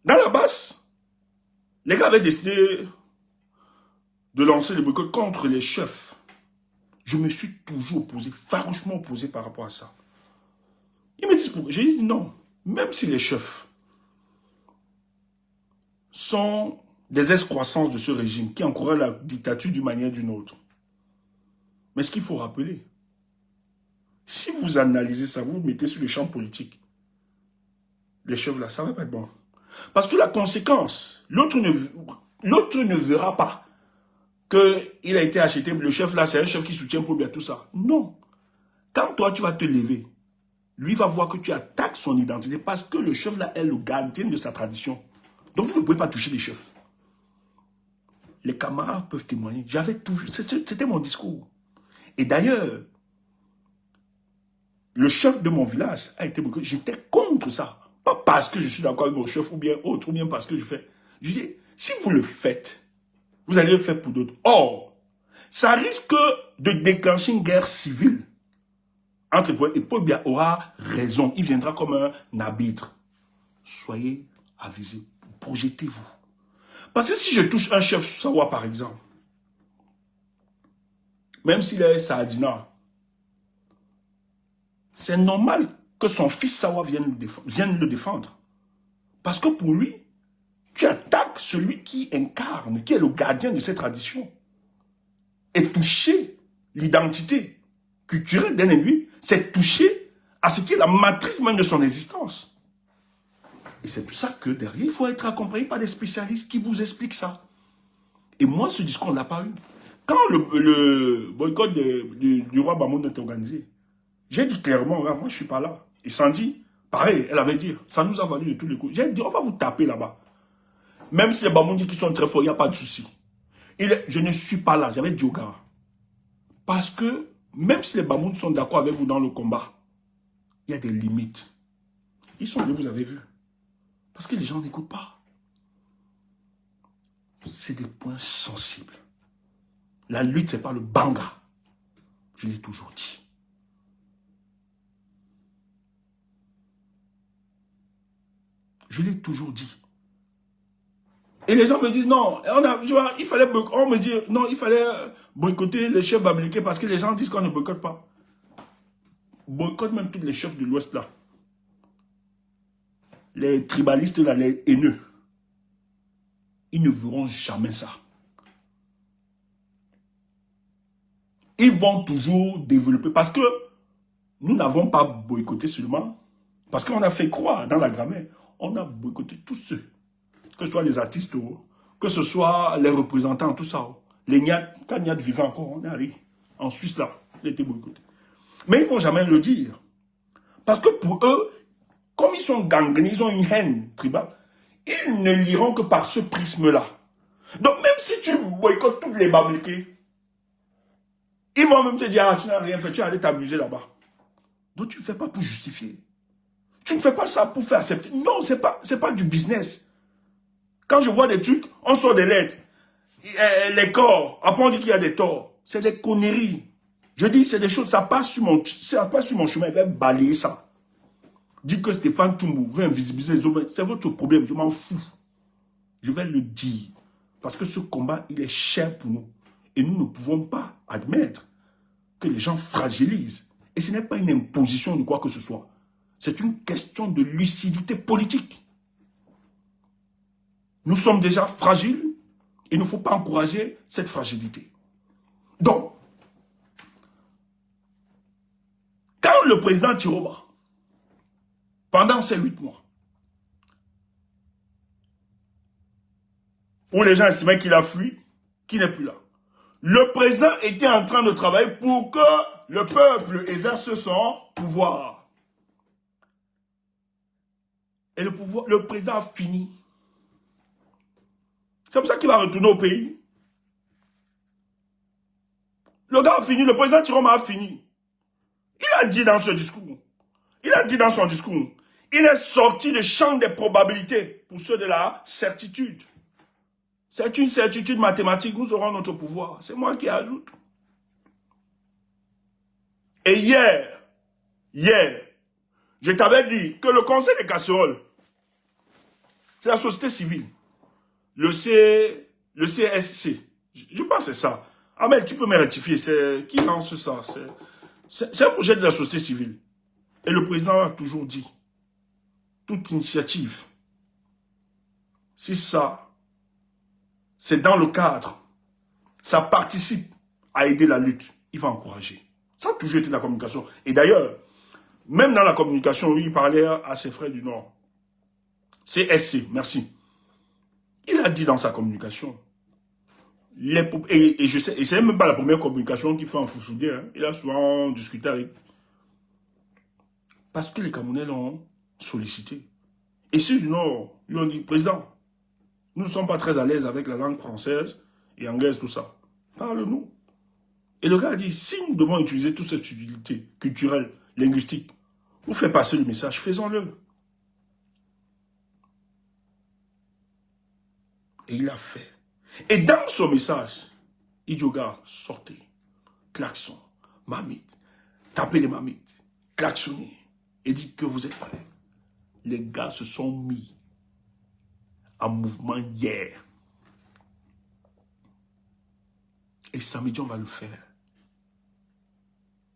Dans la basse, les gars avaient décidé de lancer le boycott contre les chefs. Je me suis toujours opposé, farouchement opposé par rapport à ça. Ils me disent pourquoi. J'ai dit non. Même si les chefs sont des excroissances de ce régime qui encourage la dictature d'une manière ou d'une autre. Mais ce qu'il faut rappeler, si vous analysez ça, vous mettez sur le champ politique, les chefs là, ça ne va pas être bon. Parce que la conséquence, l'autre ne verra pas qu'il a été acheté, le chef là, c'est un chef qui soutient pour bien tout ça. Non. Quand toi, tu vas te lever, lui va voir que tu attaques son identité parce que le chef là est le gardien de sa tradition. Donc vous ne pouvez pas toucher les chefs. Les camarades peuvent témoigner. J'avais tout vu. C'était mon discours. Et d'ailleurs, le chef de mon village a été boycotté. J'étais contre ça. Pas parce que je suis d'accord avec mon chef ou bien autre, ou bien parce que je fais. Je dis, si vous le faites, vous allez le faire pour d'autres. Or, ça risque de déclencher une guerre civile entre Paul et Paul Biya aura raison. Il viendra comme un arbitre. Soyez avisés. Projetez-vous. Parce que si je touche un chef Sawa, par exemple, même s'il est Saadina, c'est normal que son fils Sawa vienne le défendre. Parce que pour lui, tu attaques celui qui incarne, qui est le gardien de cette tradition. Et toucher l'identité culturelle d'un individu, c'est toucher à ce qui est la matrice même de son existence. Et c'est pour ça que derrière, il faut être accompagné par des spécialistes qui vous expliquent ça. Et moi, ce discours, on ne l'a pas eu. Quand le boycott du roi Bamoun était organisé, j'ai dit clairement, moi je ne suis pas là. Et Sandy, pareil, elle avait dit, ça nous a valu de tous les coups. J'ai dit, on va vous taper là-bas. Même si les Bamoundis qui sont très forts, il n'y a pas de souci. Je ne suis pas là, j'avais dit au gars. Parce que même si les Bamoundis sont d'accord avec vous dans le combat, il y a des limites. Ils sont là, vous avez vu. Parce que les gens n'écoutent pas. C'est des points sensibles. La lutte, ce n'est pas le banga. Je l'ai toujours dit. Je l'ai toujours dit. Et les gens me disent non, on me dit non, il fallait boycotter les chefs bamileke parce que les gens disent qu'on ne boycotte pas. Boycotte même tous les chefs de l'Ouest là. Les tribalistes là, les haineux. Ils ne verront jamais ça. Ils vont toujours développer parce que nous n'avons pas boycotté seulement parce qu'on a fait croire dans la grammaire, on a boycotté tous ceux. Que ce soit les artistes, que ce soit les représentants, tout ça. Les Niat, quand Niat vivait encore, on est allé en Suisse là, il a été boycotté. Mais ils ne vont jamais le dire. Parce que pour eux, comme ils sont gangrenés, ils ont une haine tribale, ils ne liront que par ce prisme-là. Donc même si tu boycottes toutes les Bamileke, ils vont même te dire, ah, tu n'as rien fait, tu vas aller t'amuser là-bas. Donc tu ne fais pas pour justifier. Tu ne fais pas ça pour faire accepter. Non, ce n'est pas du business. Quand je vois des trucs, on sort des lettres, les corps, après on dit qu'il y a des torts. C'est des conneries. Je dis, c'est des choses, ça passe sur mon chemin, il va balayer ça. Dire que Stéphane Tchoumou veut invisibiliser les hommes, c'est votre problème, je m'en fous. Je vais le dire. Parce que ce combat, il est cher pour nous. Et nous ne pouvons pas admettre que les gens fragilisent. Et ce n'est pas une imposition de quoi que ce soit. C'est une question de lucidité politique. Nous sommes déjà fragiles. Il ne faut pas encourager cette fragilité. Donc, quand le président Tiroma, pendant ces 8 mois, où les gens estimaient qu'il a fui, qu'il n'est plus là, le président était en train de travailler pour que le peuple exerce son pouvoir. Et le président a fini. C'est pour ça qu'il va retourner au pays. Le gars a fini, le président Tiroma a fini. Il a dit dans ce discours, il a dit dans son discours, Il est sorti du champ des probabilités pour ceux de la certitude. C'est une certitude mathématique, nous aurons notre pouvoir. C'est moi qui ajoute. Et hier, je t'avais dit que le conseil des casseroles, c'est la société civile. Le CSC. Je pense que c'est ça. Ah mais tu peux me rectifier. C'est qui lance ça? C'est un projet de la société civile. Et le président a toujours dit, toute initiative, si ça, c'est dans le cadre, ça participe à aider la lutte, il va encourager. Ça a toujours été la communication. Et d'ailleurs, même dans la communication, il parlait à ses frères du Nord. CSC, merci. Il a dit dans sa communication, et je sais, et c'est même pas la première communication qu'il fait en Foussoudier, hein. Il a souvent discuté avec. Parce que les Camerounais l'ont sollicité. Et ceux du Nord lui ont dit, président, nous ne sommes pas très à l'aise avec la langue française et anglaise, tout ça. Parle-nous. Et le gars a dit, si nous devons utiliser toute cette utilité culturelle, linguistique, pour faire passer le message, faisons-le. Et il a fait. Et dans son message, il dit aux gars, sortez, klaxon, marmite, tapez les marmites, klaxonnez, et dites que vous êtes prêts. Les gars se sont mis en mouvement hier. Et samedi, on va le faire.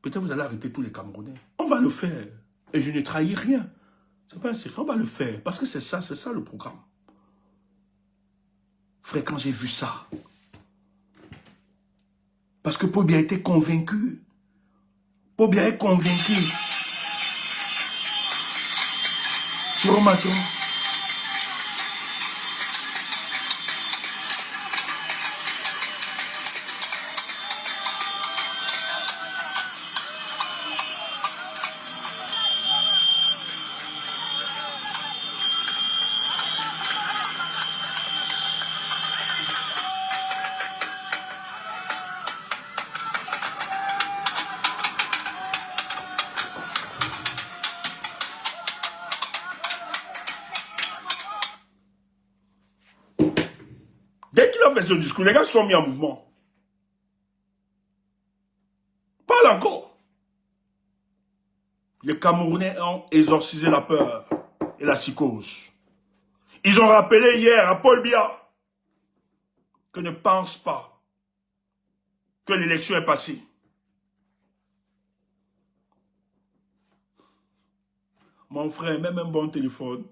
Peut-être vous allez arrêter tous les Camerounais. On va le faire. Et je ne trahis rien. Ce n'est pas un secret, on va le faire. Parce que c'est ça le programme. Frère, quand j'ai vu ça, parce que Pobia était convaincu. Pobia est convaincu. Chiroma. Dès qu'il a fait ce discours, les gars sont mis en mouvement. Parle encore. Les Camerounais ont exorcisé la peur et la psychose. Ils ont rappelé hier à Paul Biya que ne pense pas que l'élection est passée. Mon frère, même un bon téléphone.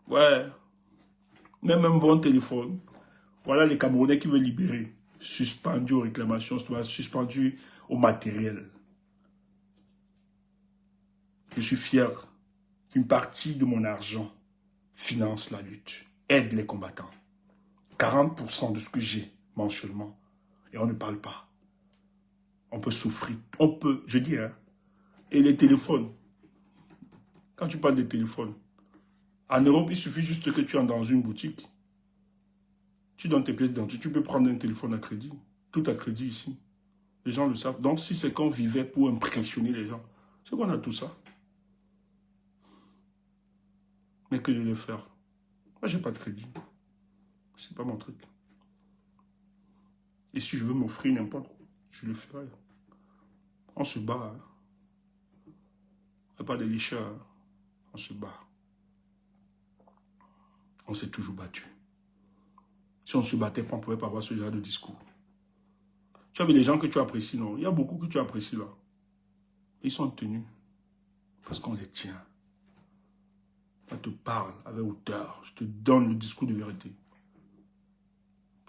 Ouais. Même un bon téléphone. Voilà les Camerounais qui veulent libérer. Suspendus aux réclamations, suspendus au matériel. Je suis fier qu'une partie de mon argent finance la lutte, aide les combattants. 40% de ce que j'ai mensuellement. Et on ne parle pas. On peut souffrir. On peut, je dis, hein. Et les téléphones. Quand tu parles des téléphones, en Europe, il suffit juste que tu entres dans une boutique. Tu donnes tes pièces d'identité, tu peux prendre un téléphone à crédit. Tout à crédit ici. Les gens le savent. Donc, si c'est qu'on vivait pour impressionner les gens, c'est qu'on a tout ça. Mais que de le faire. Moi, j'ai pas de crédit. C'est pas mon truc. Et si je veux m'offrir n'importe quoi, je le ferai. On se bat. Hein. Il n'y a pas de licheur. Hein. On se bat. On s'est toujours battu. Si on ne se battait pas, on ne pouvait pas avoir ce genre de discours. Tu as vu les gens que tu apprécies, non? Il y a beaucoup que tu apprécies là. Ils sont tenus. Parce qu'on les tient. On te parle avec hauteur. Je te donne le discours de vérité.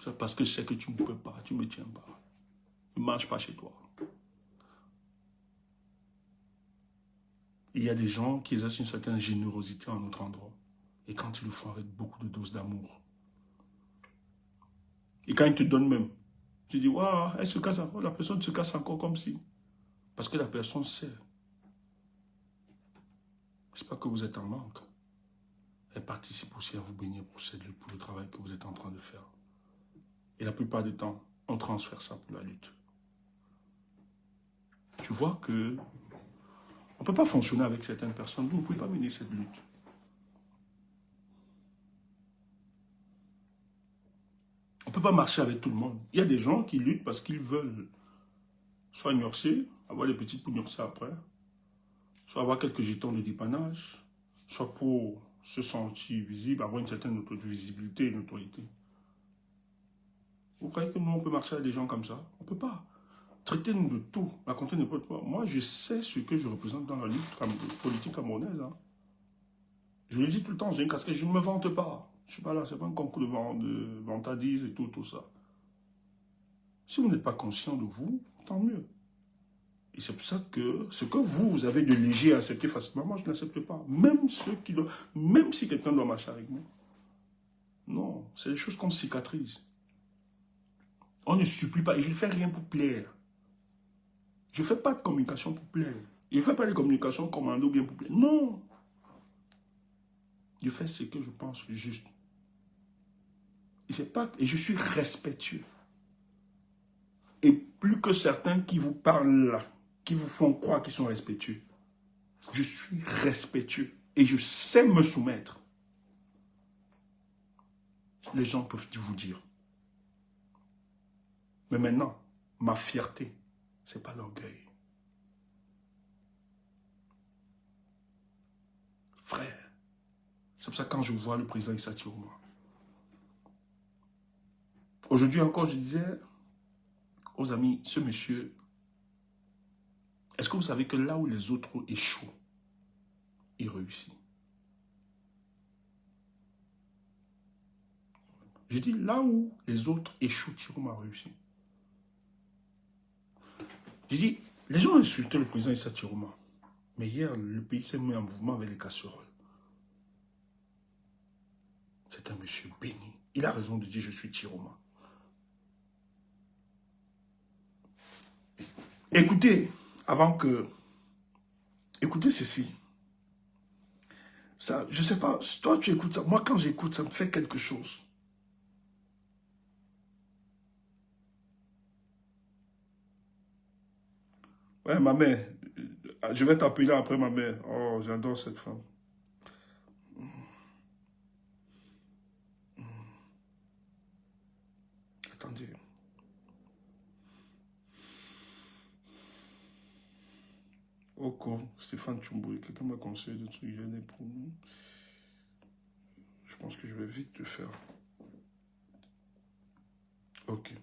C'est parce que je sais que tu ne peux pas, tu ne me tiens pas. Ne marche pas chez toi. Il y a des gens qui exercent une certaine générosité en notre endroit. Et quand ils le font avec beaucoup de doses d'amour. Et quand ils te donnent même, tu dis, waouh, elle se casse encore, la personne se casse encore comme si. Parce que la personne sait. C'est pas que vous êtes en manque. Elle participe aussi à vous bénir pour cette lutte, pour le travail que vous êtes en train de faire. Et la plupart du temps, on transfère ça pour la lutte. Tu vois que On ne peut pas fonctionner avec certaines personnes. Vous ne pouvez pas mener cette lutte. On ne peut pas marcher avec tout le monde. Il y a des gens qui luttent parce qu'ils veulent soit gnorcer, avoir les petites pour gnorcer après, soit avoir quelques jetons de dépannage, soit pour se sentir visible, avoir une certaine visibilité et notoriété. Vous croyez que nous, on peut marcher avec des gens comme ça? On ne peut pas. Traitez-nous de tout, racontez n'importe quoi. Moi, je sais ce que je représente dans la lutte politique camerounaise. Hein. Je le dis tout le temps, j'ai une casquette, je ne me vante pas. Je ne suis pas là, ce n'est pas un concours de vantardise et tout ça. Si vous n'êtes pas conscient de vous, tant mieux. Et c'est pour ça que ce que vous avez de léger à accepter facilement, moi je n'accepte pas. Même si quelqu'un doit marcher avec moi. Non, c'est des choses qu'on cicatrise. On ne supplie pas, et je ne fais rien pour plaire. Je ne fais pas de communication pour plaire. Je ne fais pas de communication commando bien pour plaire. Non. Je fais ce que je pense juste. Et je suis respectueux. Et plus que certains qui vous parlent là, qui vous font croire qu'ils sont respectueux. Je suis respectueux. Et je sais me soumettre. Les gens peuvent vous dire. Mais maintenant, ma fierté, ce n'est pas l'orgueil. Frère, c'est pour ça que quand je vois le président Issa Chiroma, aujourd'hui encore, je disais aux amis, ce monsieur, est-ce que vous savez que là où les autres échouent, il réussit? Je dis là où les autres échouent, Chiroma a réussi. Je dis, les gens ont insulté le président Issa Chiroma. Mais hier, le pays s'est mis en mouvement avec les casseroles. C'est un monsieur béni. Il a raison de dire je suis Chiroma. Écoutez, écoutez ceci. Ça, je sais pas, toi tu écoutes ça. Moi quand j'écoute, ça me fait quelque chose. Ouais, ma mère. Je vais t'appeler après ma mère. Oh, j'adore cette femme. Attendez. Oh, con, Stéphane Tchoumboué, quelqu'un m'a conseillé de trucs gênés pour nous. Je pense que je vais vite le faire. Ok.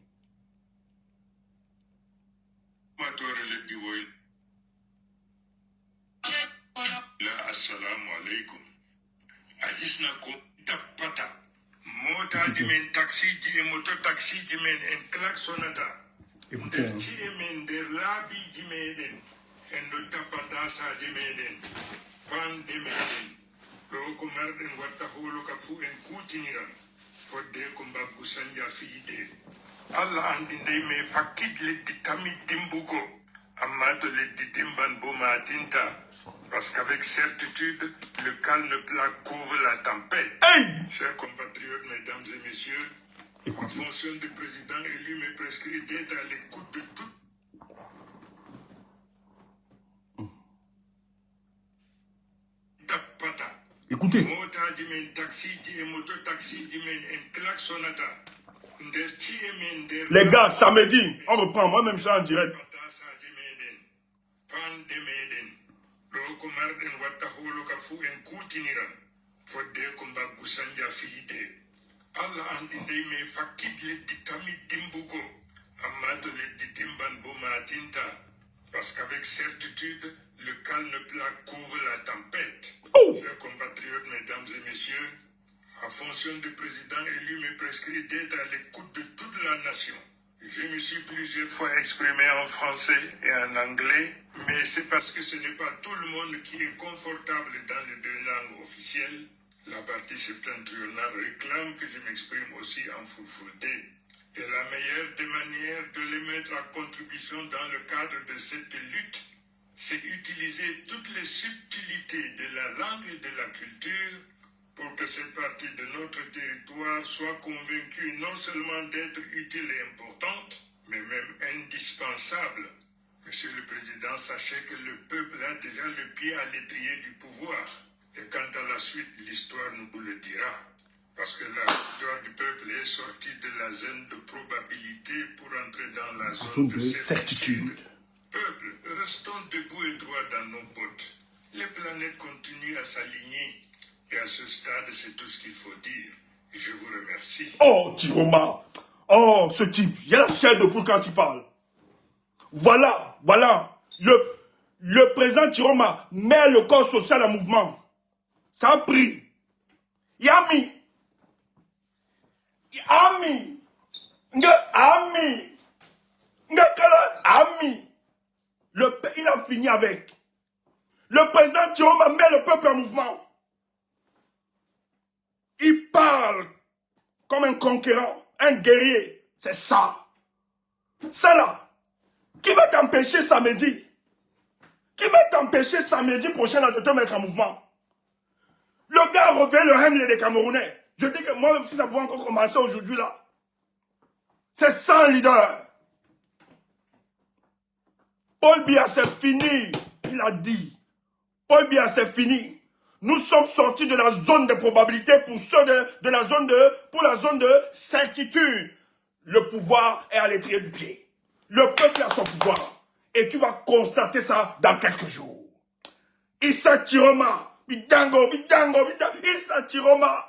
Assalamu alaikum. Ajisna ko tapata. Mota di men taxi di moto taxi di men en klaxonata. Écoutez. Ci men der labi di meden. En do tapata sa di meden. Pan di meden. Lo ko marden watta holo ka fu en kutiniran. Fodde ko mbabbu sanja fiide. Allah andi ndey me fakit le di tamit dimbugo. Amma to le di dimban bo matinta. Parce qu'avec certitude, le calme plat couvre la tempête. Hey! Chers compatriotes, mesdames et messieurs, en fonction du président élu me prescrit d'être à l'écoute de tout. Écoutez. Les gars, samedi, on reprend. Moi-même, je suis en direct. Allah andi ndey me fakit le ditami dimbugo amado le ditimban bomatinta parce qu'avec certitude le calme plat couvre la tempête. Chers compatriotes, mesdames et messieurs, en fonction du président élu me prescrit d'être à l'écoute de toute la nation. Je me suis plusieurs fois exprimé en français et en anglais, mais c'est parce que ce n'est pas tout le monde qui est confortable dans les deux langues officielles. La partie septentrionale réclame que je m'exprime aussi en fulfulde. Et la meilleure des manières de les mettre à contribution dans le cadre de cette lutte, c'est utiliser toutes les subtilités de la langue et de la culture pour que cette partie de notre territoire soit convaincue non seulement d'être utile et importante, mais même indispensable. Monsieur le Président, sachez que le peuple a déjà le pied à l'étrier du pouvoir. Et quant à la suite, l'histoire nous le dira. Parce que la victoire du peuple est sortie de la zone de probabilité pour entrer dans la zone de certitude. Peuple, restons debout et droits dans nos bottes. Les planètes continuent à s'aligner. Et à ce stade, c'est tout ce qu'il faut dire. Et je vous remercie. Oh, Chiroma. Oh, ce type. Il y a la chair de poule quand il parle. Voilà, voilà. Le président Chiroma met le corps social en mouvement. Ça a pris. Il a mis. Il a mis. Il a mis. Il a fini avec. Le président Chiroma met le peuple en mouvement. Il parle comme un conquérant, un guerrier. C'est ça. Ça là. Qui va t'empêcher samedi? Qui va t'empêcher samedi prochain là, de te mettre en mouvement? Le gars revêt le Hamlet des Camerounais. Je dis que moi, même si ça pouvait encore commencer aujourd'hui là, c'est ça un leader. Paul Biya, c'est fini. Il a dit. Paul Biya, c'est fini. Nous sommes sortis de la zone de probabilité pour ceux de la zone de certitude. Le pouvoir est à l'étrier du pied. Le peuple a son pouvoir. Et tu vas constater ça dans quelques jours. Issa Chiroma. Bidango. Issa Chiroma.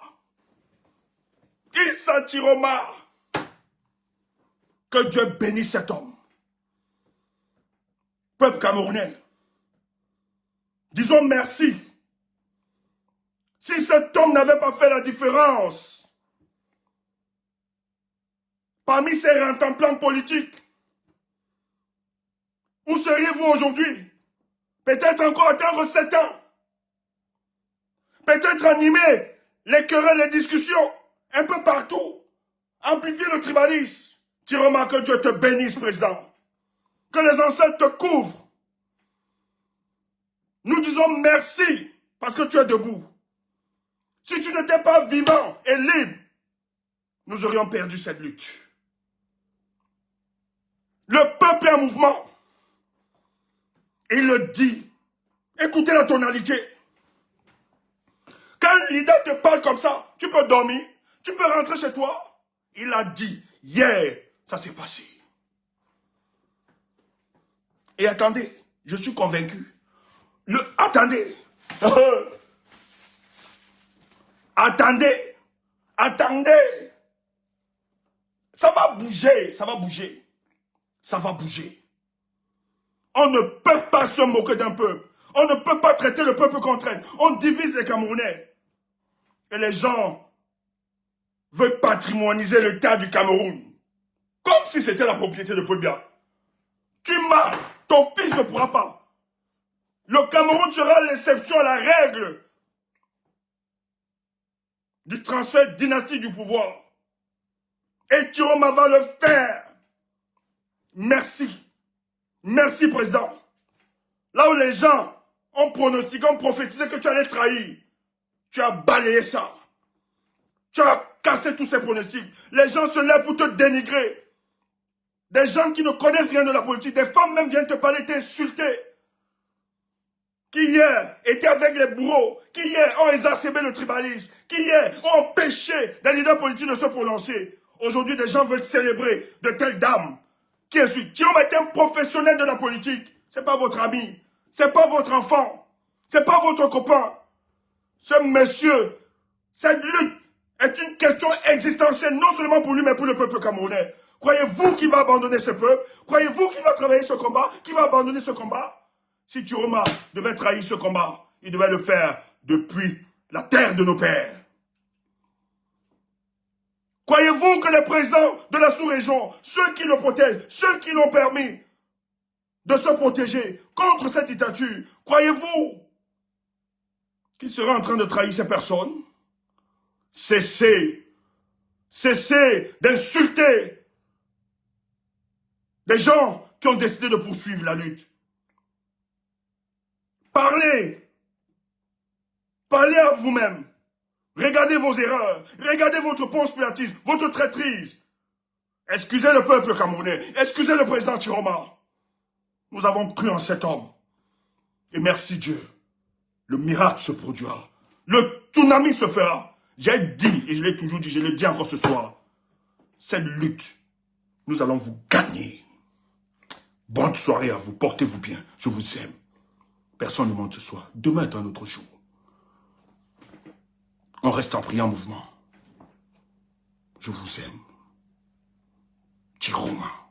Issa Chiroma. Que Dieu bénisse cet homme. Peuple camerounais. Disons merci. Si cet homme n'avait pas fait la différence parmi ces rentemplants politiques, où seriez-vous aujourd'hui? Peut-être encore attendre 7 ans. Peut-être animer les querelles, les discussions, un peu partout. Amplifier le tribalisme. Chiroma, que Dieu te bénisse, président. Que les ancêtres te couvrent. Nous disons merci parce que tu es debout. Si tu n'étais pas vivant et libre, nous aurions perdu cette lutte. Le peuple est en mouvement. Il le dit. Écoutez la tonalité. Quand un leader te parle comme ça, tu peux dormir, tu peux rentrer chez toi. Il a dit, hier, ça s'est passé. Et attendez, je suis convaincu. Attendez. Attendez. Ça va bouger. On ne peut pas se moquer d'un peuple. On ne peut pas traiter le peuple contre elle. On divise les Camerounais. Et les gens veulent patrimonialiser l'État du Cameroun. Comme si c'était la propriété de Paul Biya. Tu m'as, ton fils ne pourra pas. Le Cameroun sera l'exception à la règle du transfert dynastique du pouvoir. Et Chiroma va le faire. Merci. Merci, président. Là où les gens ont pronostiqué, ont prophétisé que tu allais trahir, tu as balayé ça. Tu as cassé tous ces pronostics. Les gens se lèvent pour te dénigrer. Des gens qui ne connaissent rien de la politique, des femmes même viennent te parler, t'insulter. Qui hier étaient avec les bourreaux, qui hier ont exacerbé le tribalisme, qui hier ont empêché des leaders politiques de se prononcer. Aujourd'hui, des gens veulent célébrer de telles dames qui insultent. Chiroma est un professionnel de la politique. Ce n'est pas votre ami, ce n'est pas votre enfant, ce n'est pas votre copain. Ce monsieur, cette lutte est une question existentielle, non seulement pour lui, mais pour le peuple camerounais. Croyez-vous qu'il va abandonner ce peuple? Croyez-vous qu'il va travailler ce combat? Qu'il va abandonner ce combat? Si Chiroma devait trahir ce combat, il devait le faire depuis la terre de nos pères. Croyez-vous que les présidents de la sous-région, ceux qui le protègent, ceux qui l'ont permis de se protéger contre cette dictature, croyez-vous qu'ils seraient en train de trahir ces personnes? Cessez d'insulter des gens qui ont décidé de poursuivre la lutte. Parlez à vous-même. Regardez vos erreurs. Regardez votre conspiratisme, votre traîtrise. Excusez le peuple camerounais. Excusez le président Chiroma. Nous avons cru en cet homme. Et merci Dieu, le miracle se produira. Le tsunami se fera. J'ai dit, et je l'ai toujours dit, je l'ai dit encore ce soir, cette lutte, nous allons vous gagner. Bonne soirée à vous, portez-vous bien, je vous aime. Personne ne monte ce soir, demain est un autre jour. On reste en priant en mouvement. Je vous aime. Chiroma.